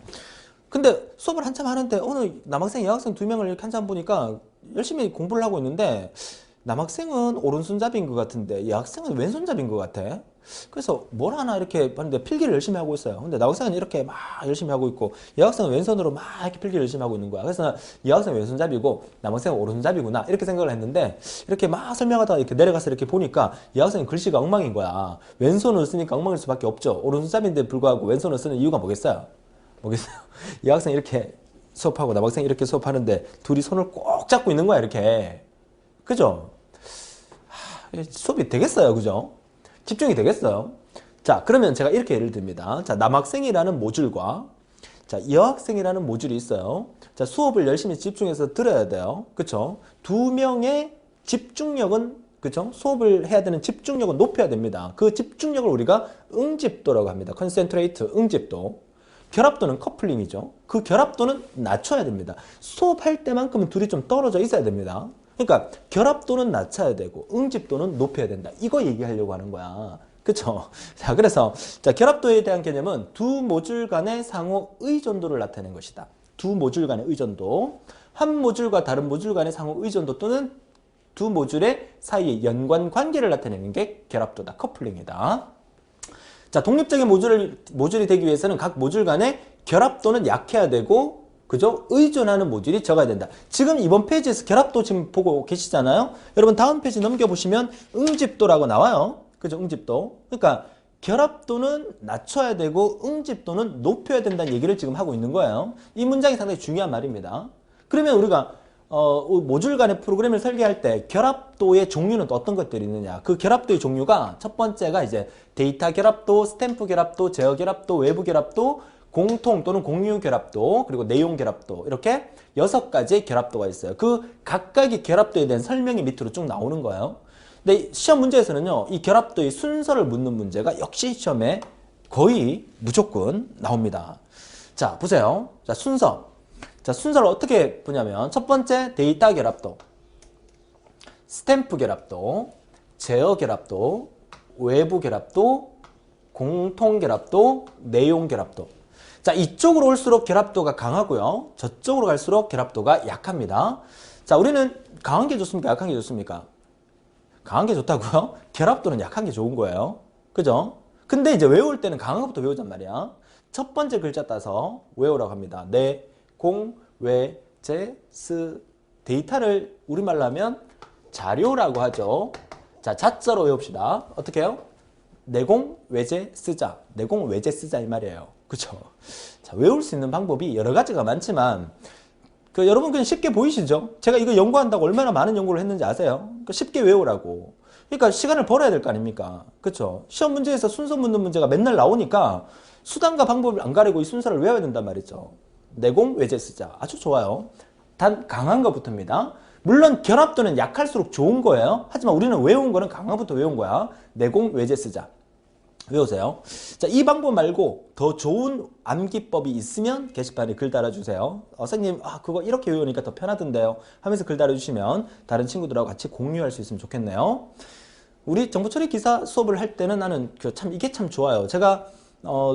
근데 수업을 한참 하는데 어느 남학생, 여학생 두 명을 이렇게 한참 보니까 열심히 공부를 하고 있는데 남학생은 오른손잡이인 것 같은데 여학생은 왼손잡이인 것 같아. 그래서 뭘 하나 이렇게 봤는데 필기를 열심히 하고 있어요. 근데 남학생은 이렇게 막 열심히 하고 있고 여학생은 왼손으로 막 이렇게 필기를 열심히 하고 있는 거야. 그래서 여학생은 왼손잡이고 남학생은 오른손잡이구나 이렇게 생각을 했는데 이렇게 막 설명하다가 이렇게 내려가서 이렇게 보니까 여학생은 글씨가 엉망인 거야. 왼손을 쓰니까 엉망일 수밖에 없죠. 오른손잡이인데 불구하고 왼손을 쓰는 이유가 뭐겠어요? 여학생이 이렇게 수업하고 남학생이 이렇게 수업하는데 둘이 손을 꼭 잡고 있는 거야 이렇게. 그죠? 수업이 되겠어요. 그죠? 집중이 되겠어요. 자, 그러면 제가 이렇게 예를 듭니다. 자, 남학생이라는 모듈과 자, 여학생이라는 모듈이 있어요. 자, 수업을 열심히 집중해서 들어야 돼요. 그쵸? 두 명의 집중력은, 그쵸? 수업을 해야 되는 집중력은 높여야 됩니다. 그 집중력을 우리가 응집도라고 합니다. 컨센트레이트, 응집도. 결합도는 커플링이죠. 그 결합도는 낮춰야 됩니다. 수업할 때만큼은 둘이 좀 떨어져 있어야 됩니다. 그러니까 결합도는 낮춰야 되고 응집도는 높여야 된다. 이거 얘기하려고 하는 거야. 그쵸? 자, 그래서 자, 결합도에 대한 개념은 두 모듈 간의 상호 의존도를 나타내는 것이다. 두 모듈 간의 의존도. 한 모듈과 다른 모듈 간의 상호 의존도 또는 두 모듈의 사이의 연관 관계를 나타내는 게 결합도다. 커플링이다. 자, 독립적인 모듈이 되기 위해서는 각 모듈 간의 결합도는 약해야 되고, 그죠? 의존하는 모듈이 적어야 된다. 지금 이번 페이지에서 결합도 지금 보고 계시잖아요? 여러분 다음 페이지 넘겨보시면 응집도라고 나와요. 그죠? 응집도. 그러니까 결합도는 낮춰야 되고 응집도는 높여야 된다는 얘기를 지금 하고 있는 거예요. 이 문장이 상당히 중요한 말입니다. 그러면 우리가 모듈 간의 프로그램을 설계할 때 결합도의 종류는 또 어떤 것들이 있느냐. 그 결합도의 종류가 첫 번째가 이제 데이터 결합도, 스탬프 결합도, 제어 결합도, 외부 결합도, 공통 또는 공유 결합도, 그리고 내용 결합도 이렇게 6가지의 결합도가 있어요. 그 각각의 결합도에 대한 설명이 밑으로 쭉 나오는 거예요. 근데 시험 문제에서는요. 이 결합도의 순서를 묻는 문제가 역시 시험에 거의 무조건 나옵니다. 자, 보세요. 자, 순서. 자, 순서를 어떻게 보냐면 첫 번째 데이터 결합도, 스탬프 결합도, 제어 결합도, 외부 결합도, 공통 결합도, 내용 결합도. 자, 이쪽으로 올수록 결합도가 강하고요. 저쪽으로 갈수록 결합도가 약합니다. 자, 우리는 강한 게 좋습니까? 약한 게 좋습니까? 강한 게 좋다고요? 결합도는 약한 게 좋은 거예요. 그죠? 근데 이제 외울 때는 강한 것부터 외우잔 말이야. 첫 번째 글자 따서 외우라고 합니다. 내, 공, 외, 제, 스. 데이터를 우리말로 하면 자료라고 하죠. 자, 자자로 외웁시다. 어떻게 해요? 내공, 외제, 쓰자. 내공, 외제, 쓰자 이 말이에요. 그쵸? 자, 외울 수 있는 방법이 여러 가지가 많지만 여러분 그냥 쉽게 보이시죠? 제가 이거 연구한다고 얼마나 많은 연구를 했는지 아세요? 그러니까 쉽게 외우라고. 그러니까 시간을 벌어야 될 거 아닙니까? 그쵸? 시험 문제에서 순서 묻는 문제가 맨날 나오니까 수단과 방법을 안 가리고 이 순서를 외워야 된단 말이죠. 내공, 외제, 쓰자. 아주 좋아요. 단 강한 것부터입니다. 물론 결합도는 약할수록 좋은 거예요. 하지만 우리는 외운 거는 강한 것부터 외운 거야. 내공, 외제, 쓰자. 외우세요. 자, 이 방법 말고 더 좋은 암기법이 있으면 게시판에 글 달아주세요. 선생님, 그거 이렇게 외우니까 더 편하던데요. 하면서 글 달아주시면 다른 친구들하고 같이 공유할 수 있으면 좋겠네요. 우리 정보처리 기사 수업을 할 때는 나는 이게 참 좋아요. 제가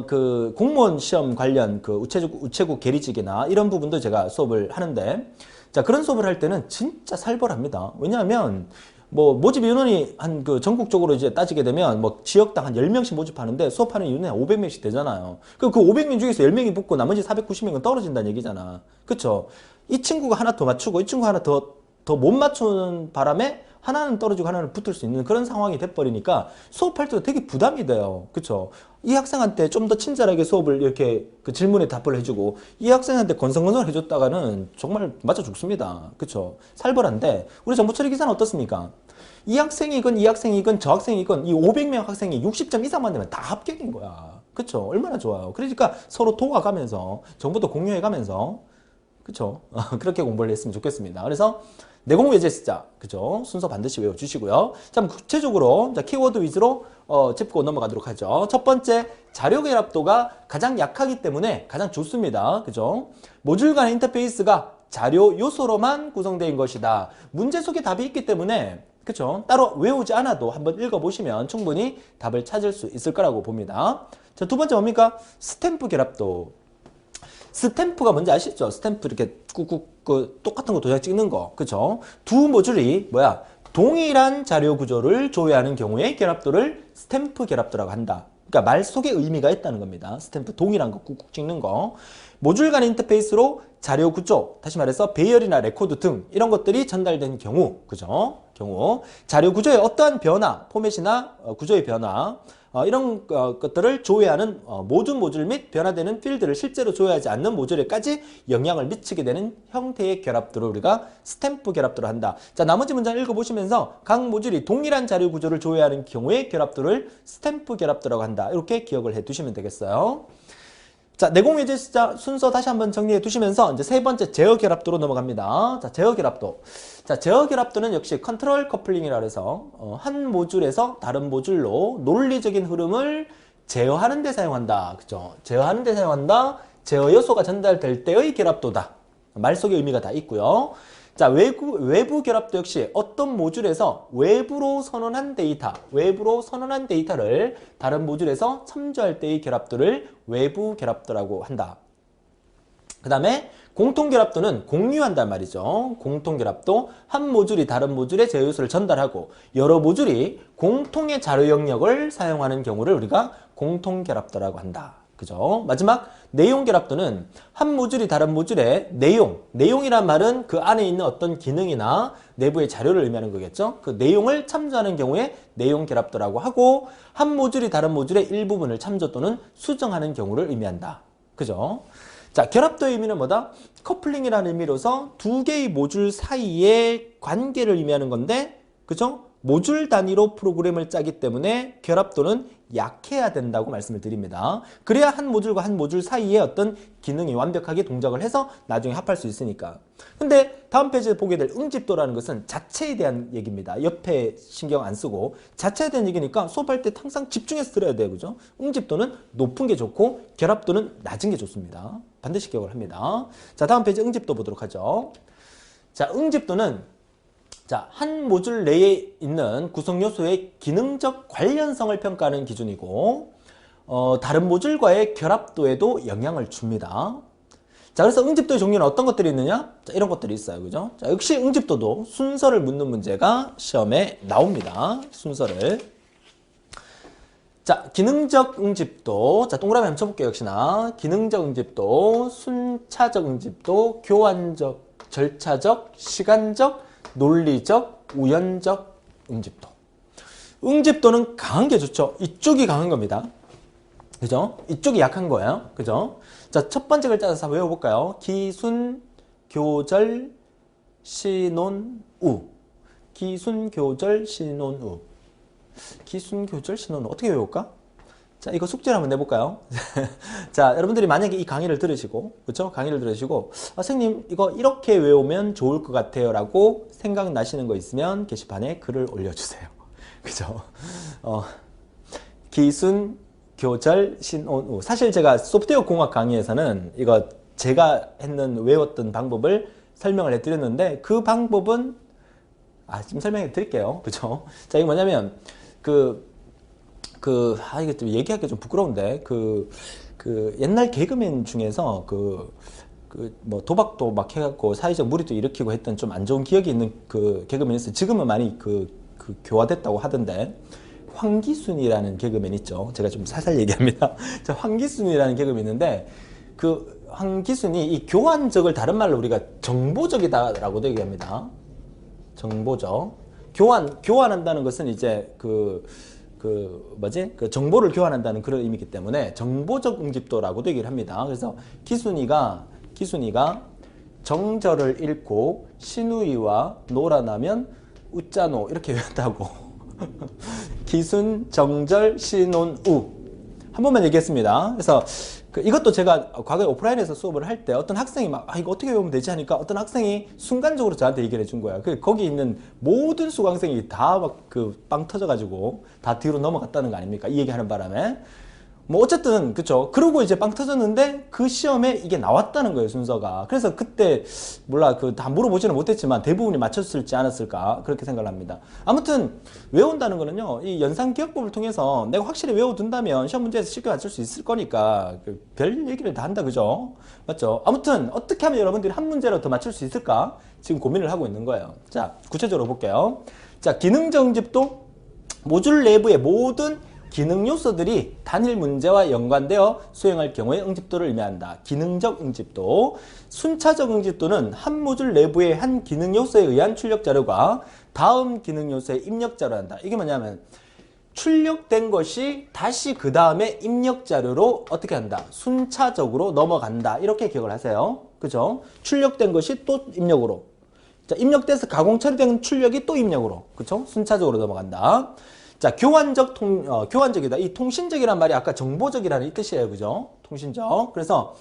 그 공무원 시험 관련 그 우체국 계리직이나 이런 부분도 제가 수업을 하는데, 자, 그런 수업을 할 때는 진짜 살벌합니다. 왜냐하면 모집 인원이 그 전국적으로 이제 따지게 되면 지역당 한 10명씩 모집하는데 수업하는 인원이 500명씩 되잖아요. 그 500명 중에서 10명이 붙고 나머지 490명은 떨어진다는 얘기잖아. 그쵸? 이 친구가 하나 더 맞추고 이 친구가 하나 더 못 맞추는 바람에 하나는 떨어지고 하나는 붙을 수 있는 그런 상황이 돼버리니까 수업할 때도 되게 부담이 돼요. 그쵸? 이 학생한테 좀 더 친절하게 수업을 이렇게 그 질문에 답을 해주고 이 학생한테 건성건성 해줬다가는 정말 맞아 죽습니다. 그쵸? 살벌한데 우리 정보처리 기사는 어떻습니까? 이 학생이건 이 학생이건 저 학생이건 이 500명 학생이 60점 이상 만들면 다 합격인 거야. 그쵸? 얼마나 좋아요. 그러니까 서로 도와가면서 정보도 공유해가면서 그쵸? 그렇게 공부를 했으면 좋겠습니다. 그래서 내공 외제 숫자 그죠? 순서 반드시 외워주시고요. 자, 구체적으로 자, 키워드 위주로 짚고 넘어가도록 하죠. 첫 번째, 자료 결합도가 가장 약하기 때문에 가장 좋습니다. 그죠? 모듈 간 인터페이스가 자료 요소로만 구성된 것이다. 문제 속에 답이 있기 때문에 그쵸? 따로 외우지 않아도 한번 읽어보시면 충분히 답을 찾을 수 있을 거라고 봅니다. 자, 두 번째 뭡니까? 스탬프 결합도. 스탬프가 뭔지 아시죠? 스탬프 이렇게 꾹꾹 똑같은 거 도장 찍는 거. 그쵸? 두 모듈이 뭐야? 동일한 자료 구조를 조회하는 경우에 결합도를 스탬프 결합도라고 한다. 그러니까 말 속에 의미가 있다는 겁니다. 스탬프 동일한 거 꾹꾹 찍는 거. 모듈 간 인터페이스로 자료 구조, 다시 말해서 배열이나 레코드 등 이런 것들이 전달된 경우, 그죠? 자료 구조의 어떠한 변화, 포맷이나 구조의 변화, 이런 것들을 조회하는 모든 모듈 및 변화되는 필드를 실제로 조회하지 않는 모듈에까지 영향을 미치게 되는 형태의 결합도를 우리가 스탬프 결합도로 한다. 자, 나머지 문장 읽어보시면서 각 모듈이 동일한 자료 구조를 조회하는 경우의 결합도를 스탬프 결합도라고 한다. 이렇게 기억을 해 두시면 되겠어요. 자, 내공 외제 숫자 순서 다시 한번 정리해 두시면서 이제 세 번째 제어 결합도로 넘어갑니다. 자, 제어 결합도. 자, 제어 결합도는 역시 컨트롤 커플링이라 해서 한 모듈에서 다른 모듈로 논리적인 흐름을 제어하는 데 사용한다. 그죠? 제어하는 데 사용한다. 제어 요소가 전달될 때의 결합도다. 말 속에 의미가 다 있고요. 자, 외부 결합도 역시 어떤 모듈에서 외부로 선언한 데이터를 다른 모듈에서 첨부할 때의 결합도를 외부 결합도라고 한다. 그 다음에 공통 결합도는 공유한단 말이죠. 공통 결합도 한 모듈이 다른 모듈에 제어 요소를 전달하고 여러 모듈이 공통의 자료 영역을 사용하는 경우를 우리가 공통 결합도라고 한다. 그죠? 마지막 내용 결합도는 한 모듈이 다른 모듈의 내용이란 말은 그 안에 있는 어떤 기능이나 내부의 자료를 의미하는 거겠죠? 그 내용을 참조하는 경우에 내용 결합도라고 하고 한 모듈이 다른 모듈의 일부분을 참조 또는 수정하는 경우를 의미한다. 그죠? 자, 결합도의 의미는 뭐다? 커플링이라는 의미로서 두 개의 모듈 사이의 관계를 의미하는 건데, 그죠? 모듈 단위로 프로그램을 짜기 때문에 결합도는 약해야 된다고 말씀을 드립니다. 그래야 한 모듈과 한 모듈 사이에 어떤 기능이 완벽하게 동작을 해서 나중에 합할 수 있으니까. 근데 다음 페이지에 보게 될 응집도라는 것은 자체에 대한 얘기입니다. 옆에 신경 안 쓰고 자체에 대한 얘기니까 수업할 때 항상 집중해서 들어야 돼요. 그죠? 응집도는 높은 게 좋고 결합도는 낮은 게 좋습니다. 반드시 기억을 합니다. 자, 다음 페이지 응집도 보도록 하죠. 자, 응집도는 자, 한 모듈 내에 있는 구성 요소의 기능적 관련성을 평가하는 기준이고 다른 모듈과의 결합도에도 영향을 줍니다. 자, 그래서 응집도의 종류는 어떤 것들이 있느냐? 자, 이런 것들이 있어요. 그죠? 자, 역시 응집도도 순서를 묻는 문제가 시험에 나옵니다. 순서를. 자, 기능적 응집도. 자, 동그라미 한번 쳐볼게요. 역시나. 기능적 응집도, 순차적 응집도, 교환적, 절차적, 시간적, 논리적, 우연적 응집도. 응집도는 강한 게 좋죠. 이쪽이 강한 겁니다. 그죠? 이쪽이 약한 거예요. 그죠? 자, 첫 번째 글자 다 외워볼까요? 기순, 교절, 신혼, 우. 기순, 교절, 신혼, 우. 기순, 교절, 신혼, 우. 어떻게 외울까? 자, 이거 숙제를 한번 내볼까요? 자, 여러분들이 만약에 이 강의를 들으시고, 그쵸? 강의를 들으시고, 선생님, 이거 이렇게 외우면 좋을 것 같아요. 라고 생각나시는 거 있으면 게시판에 글을 올려주세요. 그죠? 기순, 교절, 신혼, 우. 사실 제가 소프트웨어 공학 강의에서는 이거 제가 외웠던 방법을 설명을 해드렸는데, 그 방법은, 지금 설명해 드릴게요. 그죠? 자, 이게 뭐냐면, 이게 좀 얘기하기 좀 부끄러운데, 옛날 개그맨 중에서 뭐 도박도 막 해갖고 사회적 무리도 일으키고 했던 좀 안 좋은 기억이 있는 그 개그맨이 있어요. 지금은 많이 교화됐다고 하던데, 황기순이라는 개그맨 있죠. 제가 좀 살살 얘기합니다. 자, 황기순이라는 개그맨이 있는데, 황기순이 이 교환적을 다른 말로 우리가 정보적이다라고도 얘기합니다. 정보적. 교환한다는 것은 이제 정보를 교환한다는 그런 의미이기 때문에 정보적 응집도라고도 얘기를 합니다. 그래서 기순이가 정절을 잃고 신우이와 놀아나면 웃자노 이렇게 외웠다고. 기순, 정절, 신혼, 우. 한 번만 얘기했습니다. 그래서 이것도 제가 과거에 오프라인에서 수업을 할 때 어떤 학생이 막 이거 어떻게 외우면 되지 하니까 어떤 학생이 순간적으로 저한테 얘기를 해준 거야. 거기 있는 모든 수강생이 다 막 빵 터져가지고 다 뒤로 넘어갔다는 거 아닙니까? 이 얘기하는 바람에. 뭐 어쨌든 그쵸. 그러고 이제 빵 터졌는데 그 시험에 이게 나왔다는 거예요, 순서가. 그래서 그때 몰라 다 물어보지는 못했지만 대부분이 맞췄을지 않았을까 그렇게 생각을 합니다. 아무튼 외운다는 거는요, 이 연상기억법을 통해서 내가 확실히 외워둔다면 시험 문제에서 쉽게 맞출 수 있을 거니까 별 얘기를 다 한다, 그죠? 맞죠? 아무튼 어떻게 하면 여러분들이 한 문제라도 더 맞출 수 있을까 지금 고민을 하고 있는 거예요. 자, 구체적으로 볼게요. 자, 기능적 응집도 모듈 내부의 모든 기능 요소들이 단일 문제와 연관되어 수행할 경우에 응집도를 의미한다. 기능적 응집도. 순차적 응집도는 한 모듈 내부의 한 기능 요소에 의한 출력 자료가 다음 기능 요소의 입력 자료를 한다. 이게 뭐냐면 출력된 것이 다시 그 다음에 입력 자료로 어떻게 한다? 순차적으로 넘어간다. 이렇게 기억을 하세요. 그죠? 출력된 것이 또 입력으로. 자, 입력돼서 가공 처리된 출력이 또 입력으로. 그죠? 순차적으로 넘어간다. 자, 교환적이다. 이 통신적이란 말이 아까 정보적이라는 이 뜻이에요. 그죠? 통신적. 그래서,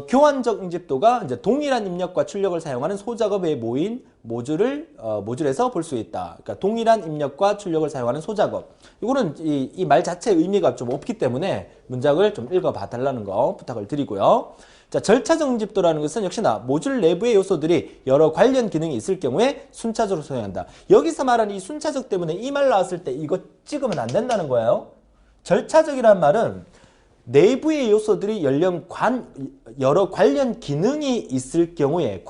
교환적 응집도가 이제 동일한 입력과 출력을 사용하는 소작업에 모인 모듈에서 볼 수 있다. 그러니까 동일한 입력과 출력을 사용하는 소작업. 이거는 이 말 자체의 의미가 좀 없기 때문에 문장을 좀 읽어봐 달라는 거 부탁을 드리고요. 자, 절차적 응집도라는 것은 역시나 모듈 내부의 요소들이 여러 관련 기능이 있을 경우에 순차적으로 수행한다. 여기서 말하는 이 순차적 때문에 이 말 나왔을 때 이거 찍으면 안 된다는 거예요. 절차적이란 말은 내부의 요소들이 여러 관련 기능이 있을 경우에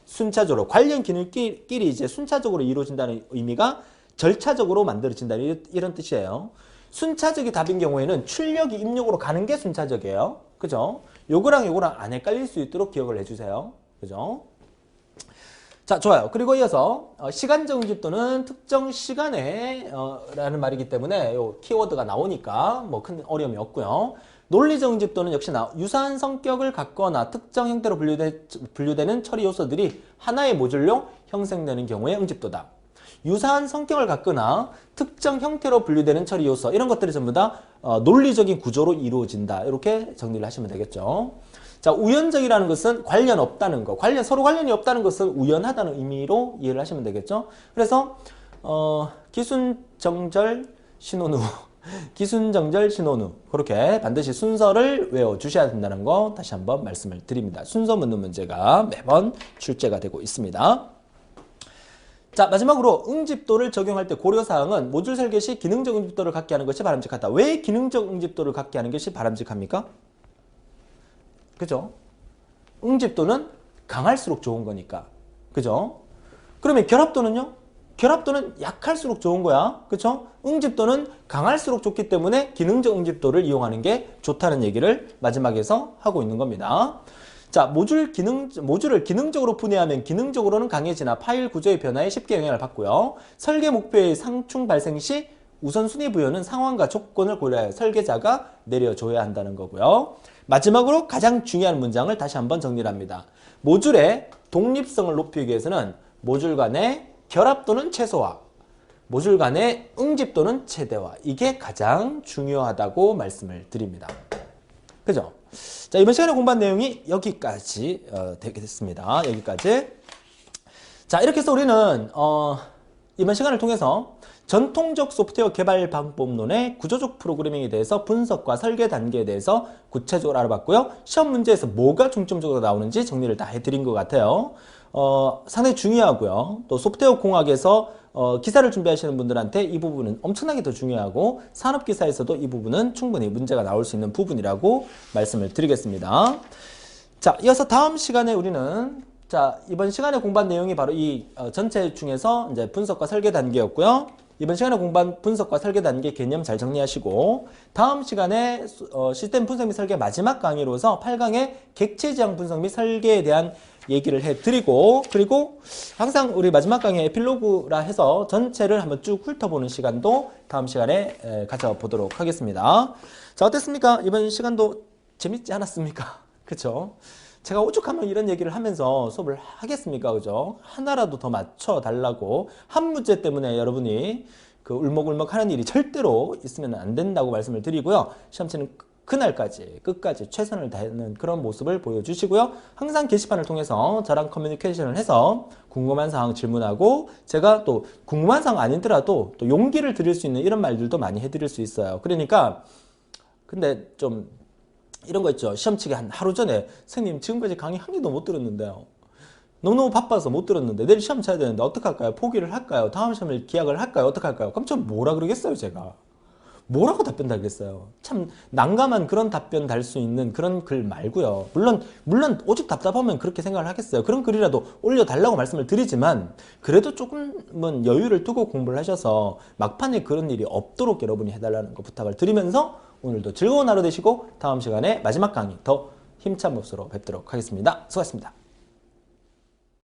순차적으로 관련 기능끼리 이제 순차적으로 이루어진다는 의미가 절차적으로 만들어진다는 이런 뜻이에요. 순차적이 답인 경우에는 출력이 입력으로 가는 게 순차적이에요. 그죠? 요거랑 요거랑 안 헷갈릴 수 있도록 기억을 해주세요. 그죠? 자, 좋아요. 그리고 이어서 시간적 응집도는 특정 시간에 라는 말이기 때문에 요 키워드가 나오니까 뭐 큰 어려움이 없고요. 논리적 응집도는 역시나 유사한 성격을 갖거나 특정 형태로 분류되는 처리 요소들이 하나의 모듈로 형성되는 경우의 응집도다. 유사한 성격을 갖거나 특정 형태로 분류되는 처리 요소, 이런 것들이 전부 다 논리적인 구조로 이루어진다. 이렇게 정리를 하시면 되겠죠. 자, 우연적이라는 것은 관련 없다는 거, 서로 관련이 없다는 것은 우연하다는 의미로 이해를 하시면 되겠죠. 그래서 기순정절 신혼후 기순정절 신혼후 그렇게 반드시 순서를 외워주셔야 된다는 거 다시 한번 말씀을 드립니다. 순서 묻는 문제가 매번 출제가 되고 있습니다. 자, 마지막으로 응집도를 적용할 때 고려사항은 모듈 설계 시 기능적 응집도를 갖게 하는 것이 바람직하다. 왜 기능적 응집도를 갖게 하는 것이 바람직합니까? 그죠? 응집도는 강할수록 좋은 거니까. 그죠? 그러면 결합도는요? 결합도는 약할수록 좋은 거야. 그쵸? 응집도는 강할수록 좋기 때문에 기능적 응집도를 이용하는 게 좋다는 얘기를 마지막에서 하고 있는 겁니다. 자, 모듈을 기능적으로 분해하면 기능적으로는 강해지나 파일 구조의 변화에 쉽게 영향을 받고요. 설계 목표의 상충 발생 시 우선순위 부여는 상황과 조건을 고려하여 설계자가 내려줘야 한다는 거고요. 마지막으로 가장 중요한 문장을 다시 한번 정리를 합니다. 모듈의 독립성을 높이기 위해서는 모듈 간의 결합도는 최소화, 모듈 간의 응집도는 최대화. 이게 가장 중요하다고 말씀을 드립니다. 그죠? 자, 이번 시간에 공부한 내용이 여기까지 되겠습니다. 여기까지. 자, 이렇게 해서 우리는 이번 시간을 통해서 전통적 소프트웨어 개발 방법론의 구조적 프로그래밍에 대해서 분석과 설계 단계에 대해서 구체적으로 알아봤고요. 시험 문제에서 뭐가 중점적으로 나오는지 정리를 다 해드린 것 같아요. 상당히 중요하고요. 또 소프트웨어 공학에서 기사를 준비하시는 분들한테 이 부분은 엄청나게 더 중요하고 산업기사에서도 이 부분은 충분히 문제가 나올 수 있는 부분이라고 말씀을 드리겠습니다. 자, 이어서 다음 시간에 우리는 이번 시간에 공부한 내용이 바로 이 전체 중에서 이제 분석과 설계 단계였고요. 이번 시간에 공부한 분석과 설계 단계 개념 잘 정리하시고 다음 시간에 시스템 분석 및 설계 마지막 강의로서 8강의 객체 지향 분석 및 설계에 대한 얘기를 해드리고 그리고 항상 우리 마지막 강의 에필로그라 해서 전체를 한번 쭉 훑어보는 시간도 다음 시간에 가져보도록 하겠습니다. 자, 어땠습니까? 이번 시간도 재밌지 않았습니까? 그쵸? 제가 오죽하면 이런 얘기를 하면서 수업을 하겠습니까? 그죠? 하나라도 더 맞춰달라고 한 문제 때문에 여러분이 그 울먹울먹 하는 일이 절대로 있으면 안 된다고 말씀을 드리고요. 시험 치는 그날까지 끝까지 최선을 다하는 그런 모습을 보여주시고요. 항상 게시판을 통해서 저랑 커뮤니케이션을 해서 궁금한 사항 질문하고 제가 또 궁금한 사항 아니더라도 또 용기를 드릴 수 있는 이런 말들도 많이 해드릴 수 있어요. 그러니까 근데 좀 이런 거 있죠. 시험 치기 한 하루 전에 선생님 지금까지 강의 한 개도 못 들었는데요. 너무너무 바빠서 못 들었는데 내일 시험 쳐야 되는데 어떡할까요? 포기를 할까요? 다음 시험을 기약을 할까요? 어떡할까요? 그럼 전 뭐라 그러겠어요, 제가? 뭐라고 답변 달겠어요? 참 난감한 그런 답변 달 수 있는 그런 글 말고요. 물론 오직 답답하면 그렇게 생각을 하겠어요. 그런 글이라도 올려달라고 말씀을 드리지만 그래도 조금은 여유를 두고 공부를 하셔서 막판에 그런 일이 없도록 여러분이 해달라는 거 부탁을 드리면서 오늘도 즐거운 하루 되시고 다음 시간에 마지막 강의 더 힘찬 모습으로 뵙도록 하겠습니다. 수고하셨습니다.